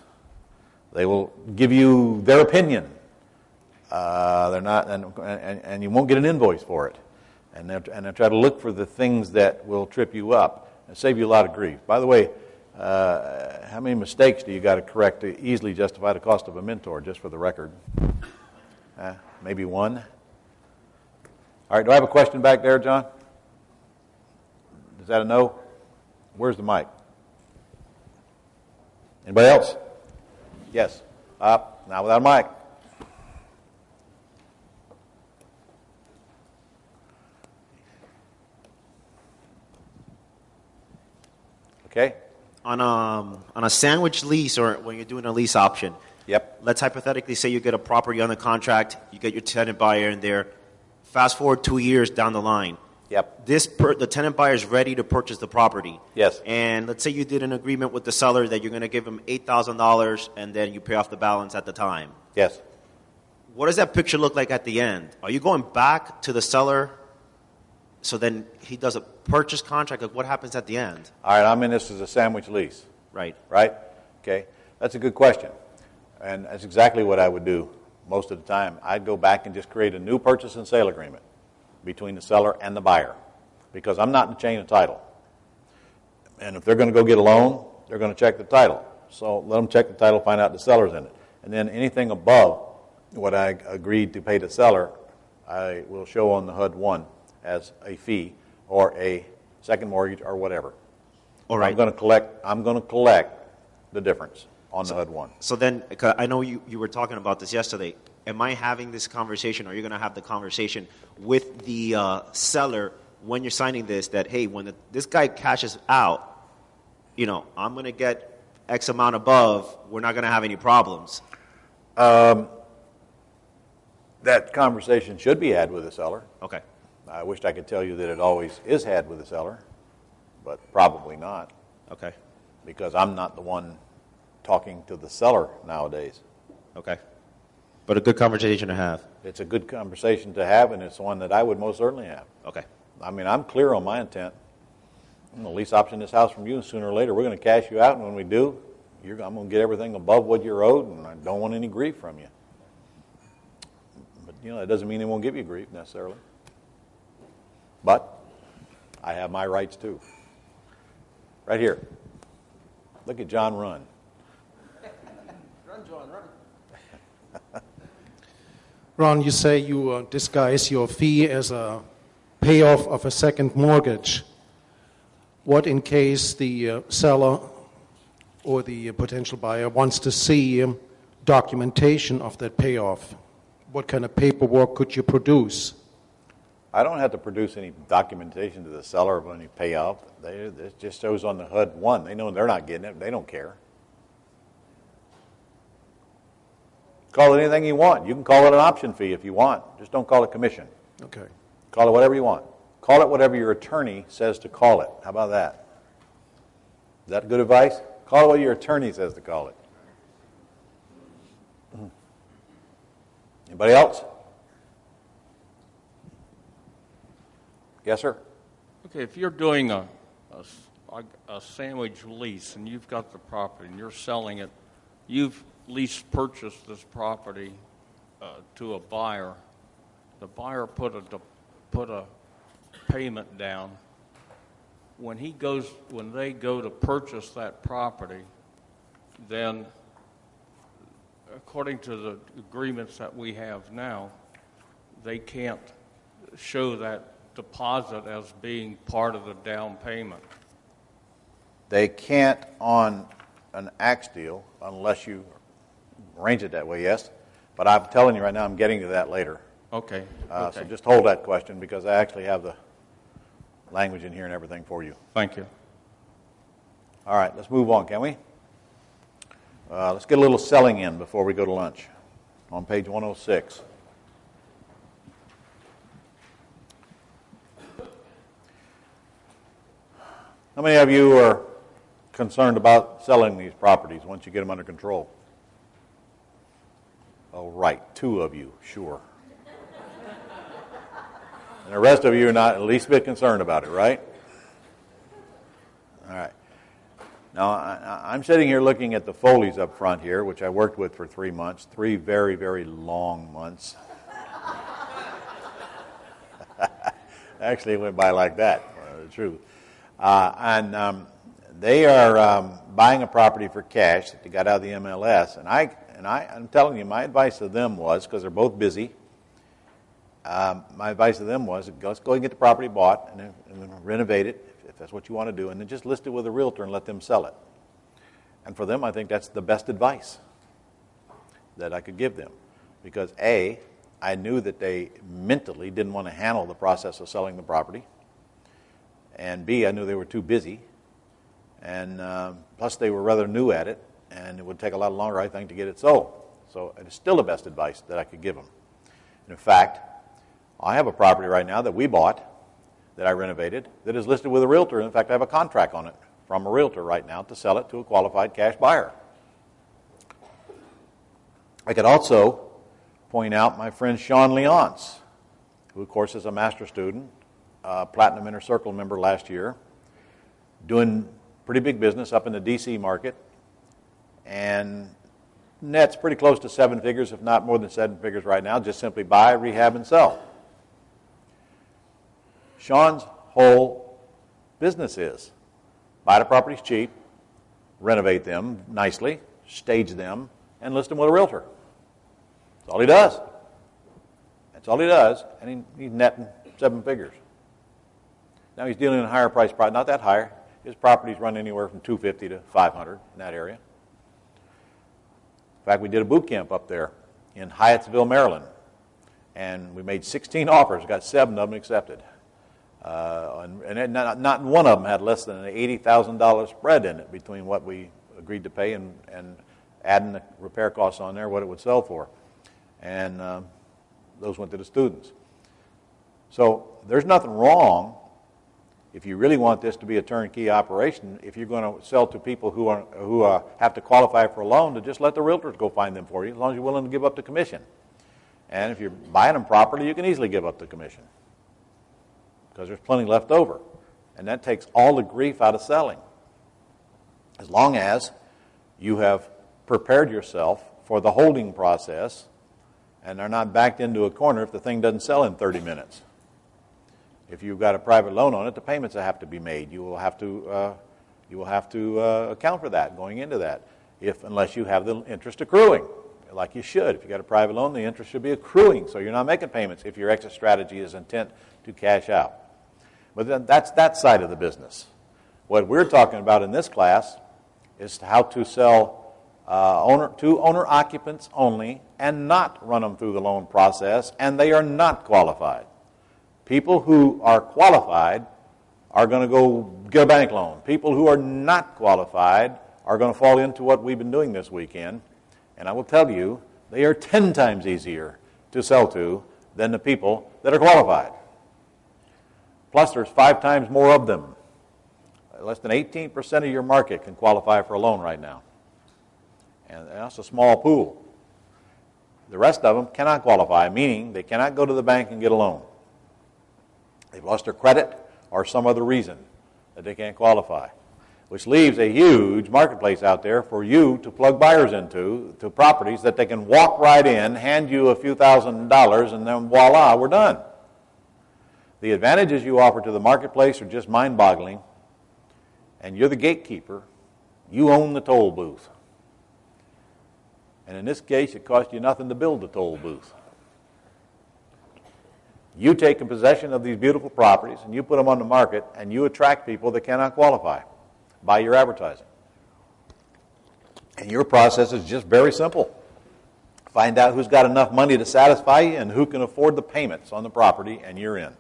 They will give you their opinion. They're not, and you won't get an invoice for it. And they'll try to look for the things that will trip you up and save you a lot of grief. By the way, how many mistakes do you got to correct to easily justify the cost of a mentor, just for the record? Maybe one? All right, do I have a question back there, John? Is that a no? Where's the mic? Anybody else? Yes. Up. Now without a mic. Okay. On a sandwich lease or when you're doing a lease option, Yep. let's hypothetically say you get a property under contract, you get your tenant buyer in there. Fast forward 2 years down the line. Yep. The tenant buyer is ready to purchase the property. Yes. And let's say you did an agreement with the seller that you're going to give him $8,000 and then you pay off the balance at the time. Yes. What does that picture look like at the end? Are you going back to the seller so then he does a purchase contract? Like what happens at the end? All right, I'm in this as a sandwich lease. Right. Right? Okay. That's a good question. And that's exactly what I would do most of the time. I'd go back and just create a new purchase and sale agreement between the seller and the buyer because I'm not in the chain of title. And if they're going to go get a loan, they're going to check the title. So let them check the title, find out the seller's in it. And then anything above what I agreed to pay the seller, I will show on the HUD-1 as a fee or a second mortgage or whatever. All right. I'm going to collect the difference on the HUD-1. So then, 'cause I know you were talking about this yesterday. Am I having this conversation, or are you going to have the conversation with the seller when you're signing this that, hey, when this guy cashes out, I'm going to get X amount above, we're not going to have any problems? That conversation should be had with the seller. Okay. I wished I could tell you that it always is had with the seller, but probably not, Okay. because I'm not the one talking to the seller nowadays. Okay. But a good conversation to have. It's a good conversation to have, and it's one that I would most certainly have. Okay. I mean, I'm clear on my intent. I'm going to lease option this house from you, and sooner or later we're going to cash you out, and when we do, I'm going to get everything above what you're owed, and I don't want any grief from you. But, that doesn't mean they won't give you grief necessarily. But I have my rights too. Right here. Look at John run. Run, John, run. Ron, you say you disguise your fee as a payoff of a second mortgage. What in case the seller or the potential buyer wants to see documentation of that payoff? What kind of paperwork could you produce? I don't have to produce any documentation to the seller of any payoff. It just shows on the HUD-1. They know they're not getting it. They don't care. Call it anything you want. You can call it an option fee if you want. Just don't call it commission. Okay. Call it whatever you want. Call it whatever your attorney says to call it. How about that? Is that good advice? Call it what your attorney says to call it. Anybody else? Yes, sir. Okay, if you're doing a sandwich lease and you've got the property and you're selling it, you've purchased this property to a buyer. The buyer put a payment down. When they go to purchase that property, then according to the agreements that we have now, they can't show that deposit as being part of the down payment. They can't on an axe deal unless you arrange it that way, yes. But I'm telling you right now, I'm getting to that later. Okay. So just hold that question because I actually have the language in here and everything for you. Thank you. All right, let's move on, can we? Let's get a little selling in before we go to lunch on page 106. How many of you are concerned about selling these properties once you get them under control? Oh, right, 2 of you, sure. And the rest of you are not the least bit concerned about it, right? All right. Now, I'm sitting here looking at the Foleys up front here, which I worked with for 3 months, 3 very, very long months. Actually, it went by like that, the truth. They are buying a property for cash that they got out of the MLS, and I'm telling you, my advice to them was, because they're both busy, my advice to them was, let's go and get the property bought and then renovate it, if that's what you want to do, and then just list it with a realtor and let them sell it. And for them, I think that's the best advice that I could give them. Because A, I knew that they mentally didn't want to handle the process of selling the property. And B, I knew they were too busy. And plus they were rather new at it, and it would take a lot longer, I think, to get it sold. So it is still the best advice that I could give them. And in fact, I have a property right now that we bought, that I renovated, that is listed with a realtor. In fact, I have a contract on it from a realtor right now to sell it to a qualified cash buyer. I could also point out my friend Sean Leonce, who, of course, is a master student, Platinum Inner Circle member last year, doing pretty big business up in the D.C. market, and nets pretty close to 7 figures, if not more than 7 figures right now, just simply buy, rehab, and sell. Sean's whole business is buy the properties cheap, renovate them nicely, stage them, and list them with a realtor. That's all he does. That's all he does, and he's netting 7 figures. Now he's dealing in a higher price product, not that higher. His properties run anywhere from $250 to $500 in that area. In fact, we did a boot camp up there in Hyattsville, Maryland, and we made 16 offers, got 7 of them accepted. And not one of them had less than an $80,000 spread in it between what we agreed to pay and adding the repair costs on there, what it would sell for. And those went to the students. So there's nothing wrong, if you really want this to be a turnkey operation, if you're going to sell to people who have to qualify for a loan, to just let the realtors go find them for you, as long as you're willing to give up the commission. And if you're buying them properly, you can easily give up the commission, because there's plenty left over. And that takes all the grief out of selling. As long as you have prepared yourself for the holding process and are not backed into a corner if the thing doesn't sell in 30 minutes. If you've got a private loan on it, the payments that have to be made. You will have to account for that going into that, unless you have the interest accruing, like you should. If you've got a private loan, the interest should be accruing, so you're not making payments if your exit strategy is intent to cash out. But then that's that side of the business. What we're talking about in this class is how to sell to owner-occupants only and not run them through the loan process, and they are not qualified. People who are qualified are going to go get a bank loan. People who are not qualified are going to fall into what we've been doing this weekend, and I will tell you, they are 10 times easier to sell to than the people that are qualified. Plus, there's 5 times more of them. Less than 18% of your market can qualify for a loan right now. And that's a small pool. The rest of them cannot qualify, meaning they cannot go to the bank and get a loan. They've lost their credit or some other reason that they can't qualify, which leaves a huge marketplace out there for you to plug buyers into, to properties that they can walk right in, hand you a few $1,000s, and then voila, we're done. The advantages you offer to the marketplace are just mind-boggling, and you're the gatekeeper. You own the toll booth. And in this case, it cost you nothing to build the toll booth. You take possession of these beautiful properties and you put them on the market and you attract people that cannot qualify by your advertising. And your process is just very simple. Find out who's got enough money to satisfy you and who can afford the payments on the property, and you're in.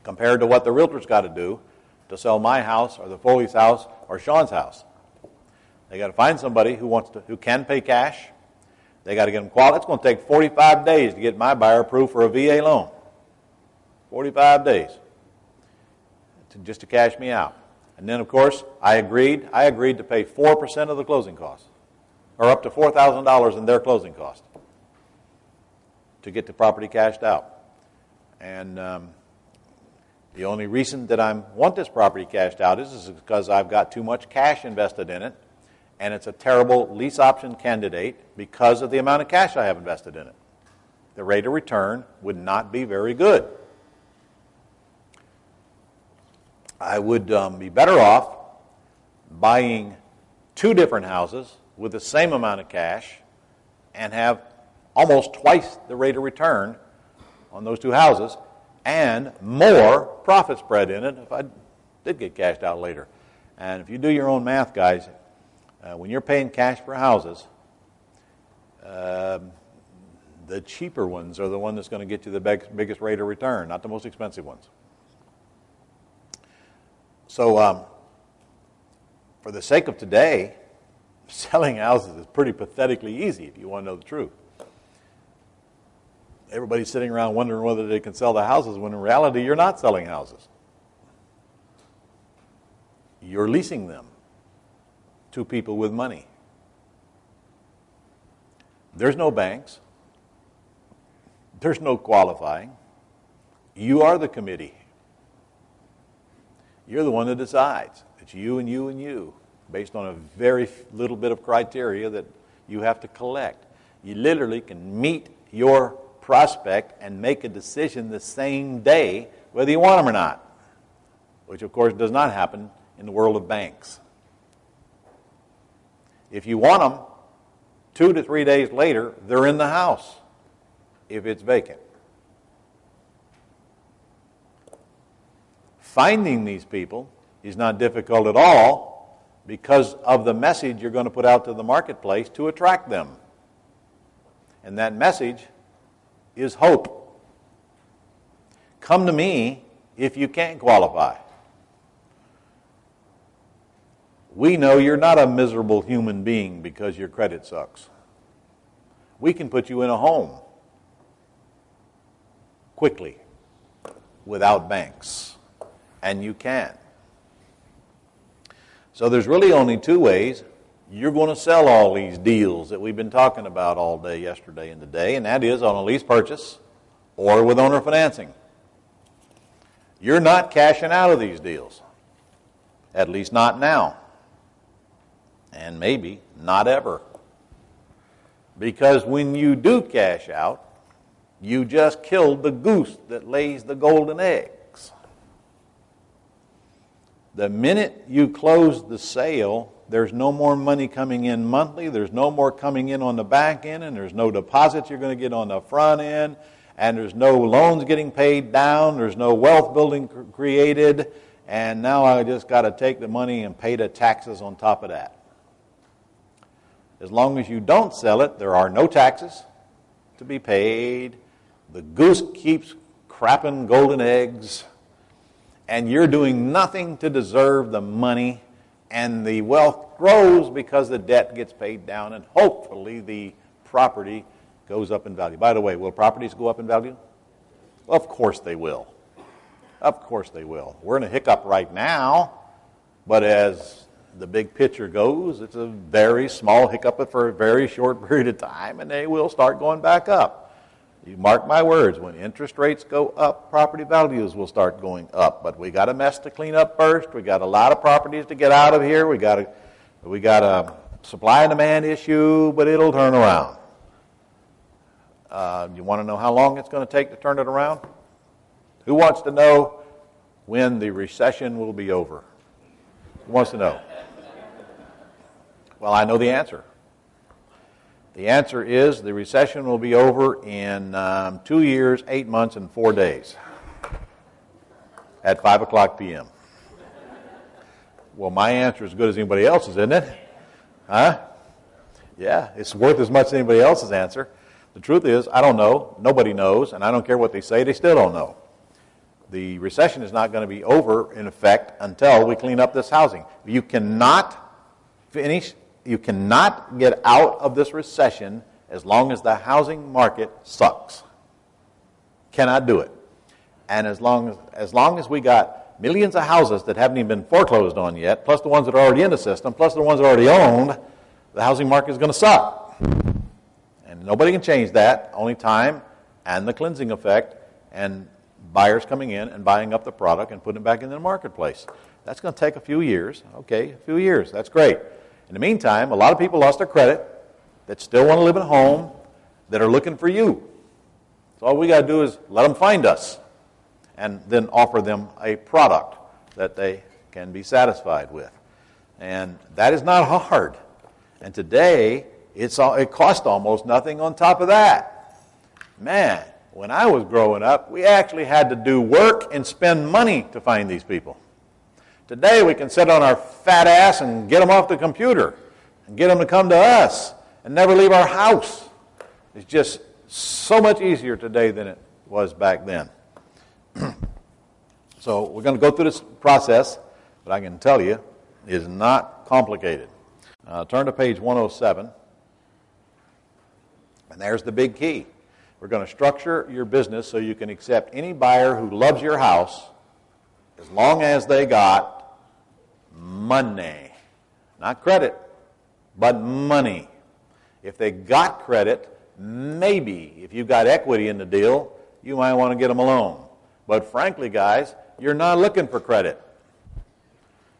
Compared to what the realtor's got to do to sell my house or the Foley's house or Sean's house. They got to find somebody who can pay cash. They got to get them qualified. It's going to take 45 days to get my buyer approved for a VA loan. 45 days just to cash me out. And then, of course, I agreed to pay 4% of the closing costs, or up to $4,000 in their closing cost to get the property cashed out. And the only reason that I want this property cashed out is because I've got too much cash invested in it, and it's a terrible lease option candidate because of the amount of cash I have invested in it. The rate of return would not be very good. I would be better off buying 2 different houses with the same amount of cash and have almost twice the rate of return on those 2 houses and more profit spread in it if I did get cashed out later. And if you do your own math, guys, when you're paying cash for houses, the cheaper ones are the one that's going to get you the biggest rate of return, not the most expensive ones. So for the sake of today, selling houses is pretty pathetically easy if you want to know the truth. Everybody's sitting around wondering whether they can sell the houses when in reality you're not selling houses. You're leasing them to people with money. There's no banks. There's no qualifying. You are the committee. You're the one that decides. It's you and you and you, based on a very little bit of criteria that you have to collect. You literally can meet your prospect and make a decision the same day whether you want them or not, which of course does not happen in the world of banks. If you want them, 2 to 3 days later, they're in the house if it's vacant. Finding these people is not difficult at all because of the message you're going to put out to the marketplace to attract them. And that message is hope. Come to me if you can't qualify. We know you're not a miserable human being because your credit sucks. We can put you in a home quickly without banks. And you can. So there's really only 2 ways you're going to sell all these deals that we've been talking about all day yesterday and today, and that is on a lease purchase or with owner financing. You're not cashing out of these deals, at least not now, and maybe not ever. Because when you do cash out, you just killed the goose that lays the golden egg. The minute you close the sale, there's no more money coming in monthly, there's no more coming in on the back end, and there's no deposits you're going to get on the front end, and there's no loans getting paid down, there's no wealth building created, and now I just got to take the money and pay the taxes on top of that. As long as you don't sell it, there are no taxes to be paid. The goose keeps crapping golden eggs, and you're doing nothing to deserve the money, and the wealth grows because the debt gets paid down, and hopefully the property goes up in value. By the way, will properties go up in value? Well, of course they will. Of course they will. We're in a hiccup right now, but as the big picture goes, it's a very small hiccup for a very short period of time, and they will start going back up. You mark my words, when interest rates go up, property values will start going up. But we got a mess to clean up first. We got a lot of properties to get out of here. We got a supply and demand issue, but it'll turn around. You want to know how long it's going to take to turn it around? Who wants to know when the recession will be over? Who wants to know? Well, I know the answer. The answer is the recession will be over in 2 years, 8 months, and 4 days at 5 o'clock p.m. Well, my answer is as good as anybody else's, isn't it? Huh? Yeah, it's worth as much as anybody else's answer. The truth is, I don't know. Nobody knows, and I don't care what they say. They still don't know. The recession is not going to be over, in effect, until we clean up this housing. You cannot get out of this recession as long as the housing market sucks. Cannot do it. And as long as we got millions of houses that haven't even been foreclosed on yet, plus the ones that are already in the system, plus the ones that are already owned, the housing market is going to suck. And nobody can change that, only time and the cleansing effect and buyers coming in and buying up the product and putting it back into the marketplace. That's going to take a few years. Okay, a few years. That's great. In the meantime, a lot of people lost their credit that still want to live at home, that are looking for you. So all we got to do is let them find us and then offer them a product that they can be satisfied with. And that is not hard. And today, it costs almost nothing on top of that. Man, when I was growing up, we actually had to do work and spend money to find these people. Today, we can sit on our fat ass and get them off the computer and get them to come to us and never leave our house. It's just so much easier today than it was back then. So we're going to go through this process, but I can tell you it is not complicated. Turn to page 107, and there's the big key. We're going to structure your business so you can accept any buyer who loves your house as long as they got money. Not credit, but money. If they got credit, maybe if you got equity in the deal, you might want to get them a loan. But frankly, guys, you're not looking for credit.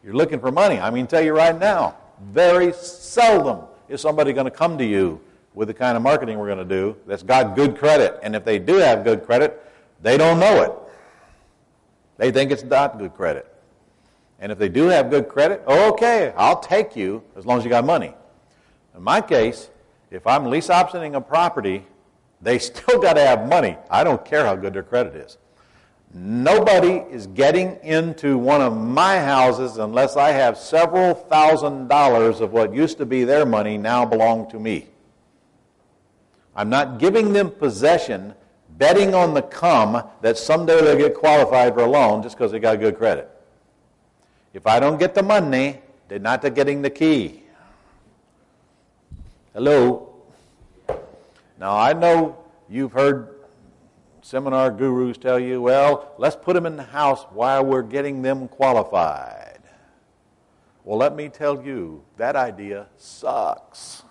You're looking for money. I mean, tell you right now, very seldom is somebody going to come to you with the kind of marketing we're going to do that's got good credit. And if they do have good credit, they don't know it. They think it's not good credit. And if they do have good credit, okay, I'll take you as long as you got money. In my case, if I'm lease optioning a property, they still got to have money. I don't care how good their credit is. Nobody is getting into one of my houses unless I have several $1,000s of what used to be their money now belong to me. I'm not giving them possession, betting on the come that someday they'll get qualified for a loan just because they got good credit. If I don't get the money, they're not getting the key. Hello? Now, I know you've heard seminar gurus tell you, well, let's put them in the house while we're getting them qualified. Well, let me tell you, that idea sucks.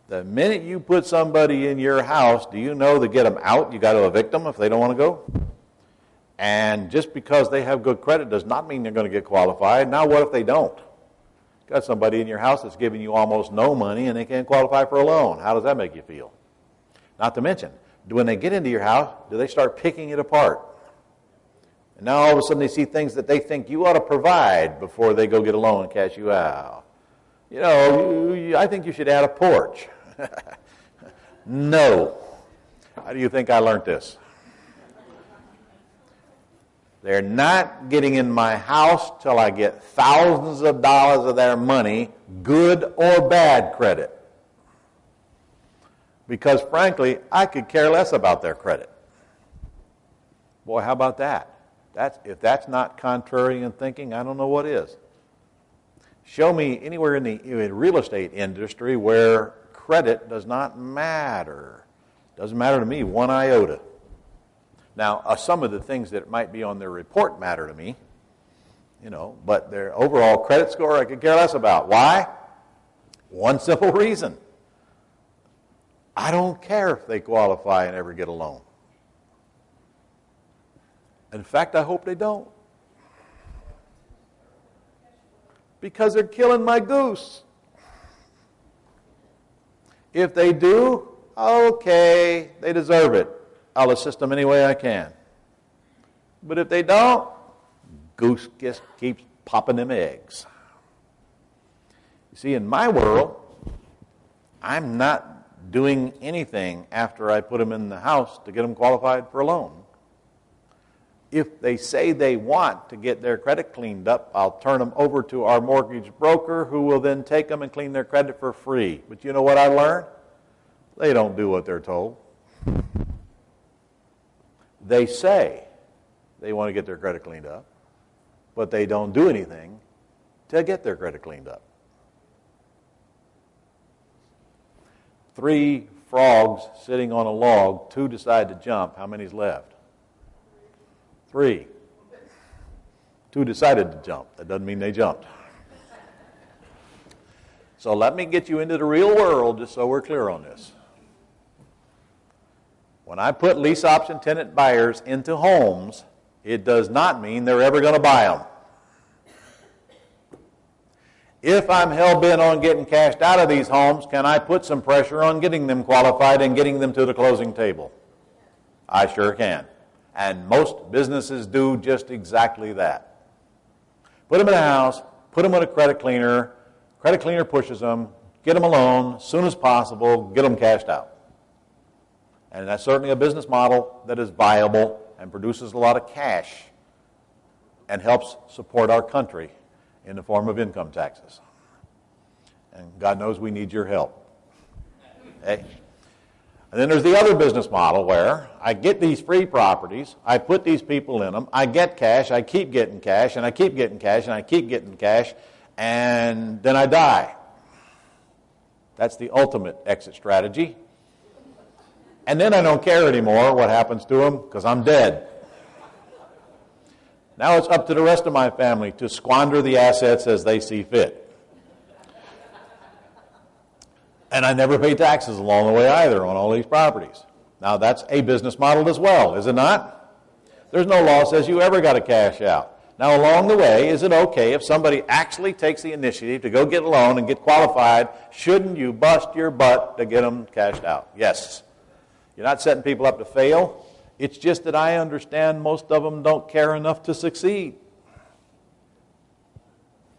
The minute you put somebody in your house, do you know to get them out, you got to evict them if they don't want to go? And just because they have good credit does not mean they're going to get qualified. Now what if they don't? Got somebody in your house that's giving you almost no money and they can't qualify for a loan. How does that make you feel? Not to mention, when they get into your house, do they start picking it apart? And now all of a sudden they see things that they think you ought to provide before they go get a loan and cash you out. You know, I think you should add a porch. No. How do you think I learned this? They're not getting in my house till I get thousands of dollars of their money, good or bad credit. Because frankly, I could care less about their credit. Boy, how about that? If that's not contrarian thinking, I don't know what is. Show me anywhere in the real estate industry where credit does not matter. Doesn't matter to me one iota. Now, some of the things that might be on their report matter to me, but their overall credit score I could care less about. Why? One simple reason. I don't care if they qualify and ever get a loan. In fact, I hope they don't. Because they're killing my goose. If they do, okay, they deserve it. I'll assist them any way I can. But if they don't, goose just keeps popping them eggs. You see, in my world, I'm not doing anything after I put them in the house to get them qualified for a loan. If they say they want to get their credit cleaned up, I'll turn them over to our mortgage broker, who will then take them and clean their credit for free. But you know what I learned? They don't do what they're told. They say they want to get their credit cleaned up, but they don't do anything to get their credit cleaned up. 3 frogs sitting on a log, 2 decide to jump. How many's left? 3. 2 decided to jump. That doesn't mean they jumped. So let me get you into the real world just so we're clear on this. When I put lease option tenant buyers into homes, it does not mean they're ever going to buy them. If I'm hell-bent on getting cashed out of these homes, can I put some pressure on getting them qualified and getting them to the closing table? I sure can. And most businesses do just exactly that. Put them in a house, put them with a credit cleaner pushes them, get them a loan as soon as possible, get them cashed out. And that's certainly a business model that is viable and produces a lot of cash and helps support our country in the form of income taxes. And God knows we need your help. Okay? And then there's the other business model where I get these free properties, I put these people in them, I get cash, I keep getting cash, and I keep getting cash, and I keep getting cash, and then I die. That's the ultimate exit strategy. And then I don't care anymore what happens to them because I'm dead. Now it's up to the rest of my family to squander the assets as they see fit. And I never pay taxes along the way either on all these properties. Now that's a business model as well, is it not? There's no law that says you ever got to cash out. Now along the way, is it okay if somebody actually takes the initiative to go get a loan and get qualified? Shouldn't you bust your butt to get them cashed out? Yes. You're not setting people up to fail. It's just that I understand most of them don't care enough to succeed.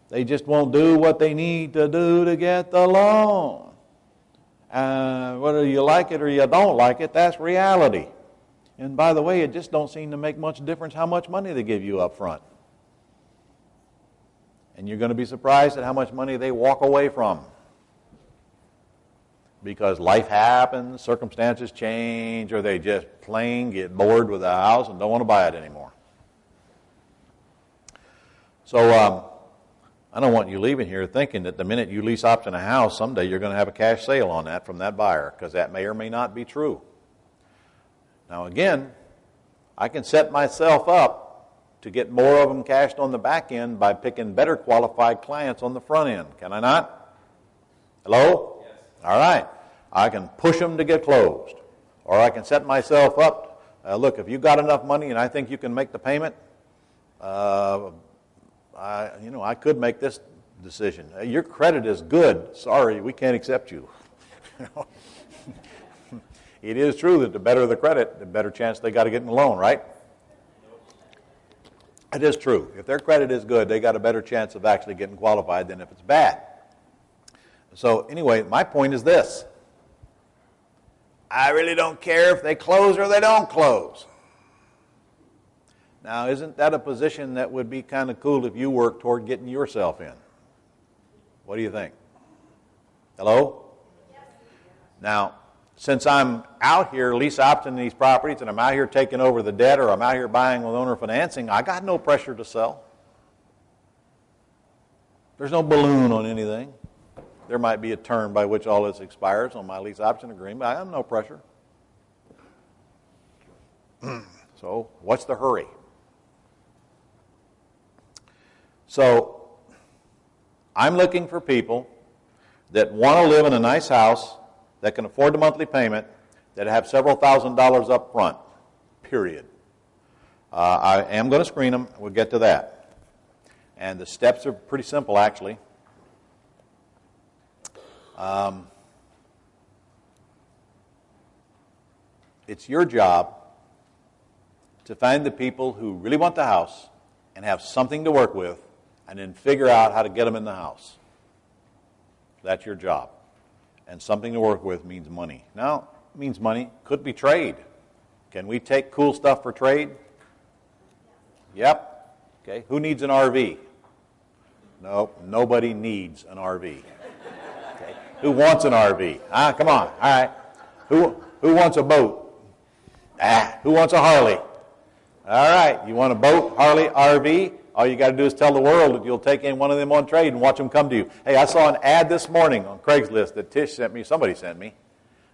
They just won't do what they need to do to get the loan. Whether you like it or you don't like it, that's reality. And by the way, it just don't seem to make much difference how much money they give you up front. And you're going to be surprised at how much money they walk away from. Because life happens, circumstances change, or they just plain get bored with the house and don't want to buy it anymore. So I don't want you leaving here thinking that the minute you lease option a house, someday you're going to have a cash sale on that from that buyer, because that may or may not be true. Now again, I can set myself up to get more of them cashed on the back end by picking better qualified clients on the front end. Can I not? Hello? Yes. All right. I can push them to get closed. Or I can set myself up, look, if you got enough money and I think you can make the payment, I could make this decision. Your credit is good. Sorry, we can't accept you. It is true that the better the credit, the better chance they got to get in the loan, right? It is true. If their credit is good, they got a better chance of actually getting qualified than if it's bad. So anyway, my point is this. I really don't care if they close or they don't close. Now, isn't that a position that would be kind of cool if you worked toward getting yourself in? What do you think? Hello? Yes. Now, since I'm out here lease optioning these properties and I'm out here taking over the debt or I'm out here buying with owner financing, I got no pressure to sell. There's no balloon on anything. There might be a term by which all this expires on my lease option agreement, but I have no pressure. So, what's the hurry? So, I'm looking for people that want to live in a nice house, that can afford the monthly payment, that have several $1,000s up front, period. I am going to screen them. We'll get to that. And the steps are pretty simple, actually. It's your job to find the people who really want the house and have something to work with, and then figure out how to get them in the house. That's your job. and something to work with means money. Now, it means money. Could be trade. Can we take cool stuff for trade? Yep. Okay. Who needs an RV? No, nobody needs an RV. Okay. Who wants an RV? Come on. All right. Who wants a boat? Who wants a Harley? All right. You want a boat, Harley, RV? All you got to do is tell the world that you'll take in one of them on trade and watch them come to you. Hey, I saw an ad this morning on Craigslist that Tish sent me, somebody sent me,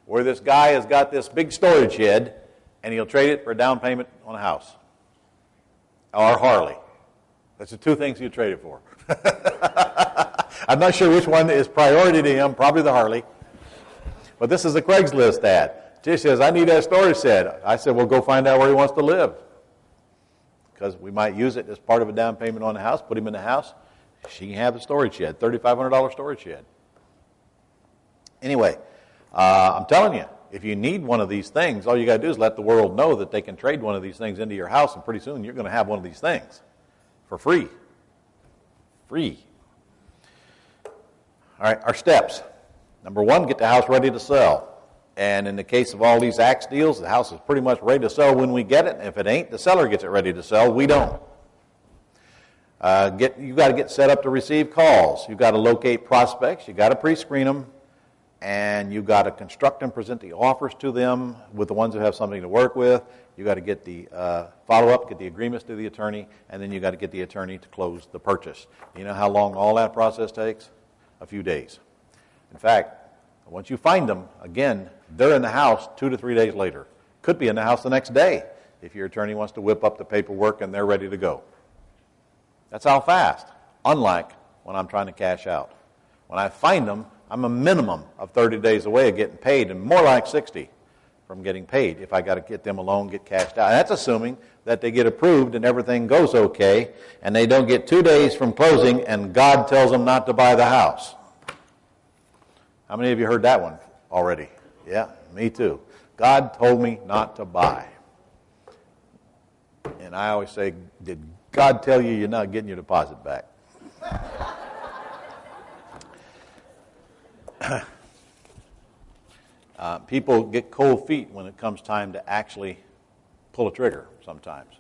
where this guy has got this big storage shed, and he'll trade it for a down payment on a house. Or a Harley. That's the two things he'll trade it for. I'm not sure which one is priority to him, probably the Harley. But this is a Craigslist ad. Tish says, I need that storage shed. I said, well, go find out where he wants to live. Because we might use it as part of a down payment on the house, put him in the house. She can have the storage shed, $3,500 storage shed. Anyway, I'm telling you, if you need one of these things, all you got to do is let the world know that they can trade one of these things into your house, and pretty soon you're going to have one of these things for free. Free. All right, our steps. Number one, get the house ready to sell. And in the case of all these axe deals, the house is pretty much ready to sell when we get it. And if it ain't, the seller gets it ready to sell. We don't. You got to get set up to receive calls. You've got to locate prospects. You've got to pre-screen them. And you've got to construct and present the offers to them with the ones who have something to work with. You've got to get the follow-up, get the agreements to the attorney, and then you've got to get the attorney to close the purchase. You know how long all that process takes? A few days. In fact, once you find them, again, they're in the house 2 to 3 days later. Could be in the house the next day if your attorney wants to whip up the paperwork and they're ready to go. That's how fast, unlike when I'm trying to cash out. When I find them, I'm a minimum of 30 days away of getting paid, and more like 60 from getting paid if I got to get them a loan, get cashed out. And that's assuming that they get approved and everything goes okay, and they don't get 2 days from closing and God tells them not to buy the house. How many of you heard that one already? Yeah, me too. God told me not to buy. And I always say, did God tell you you're not getting your deposit back? People get cold feet when it comes time to actually pull a trigger sometimes.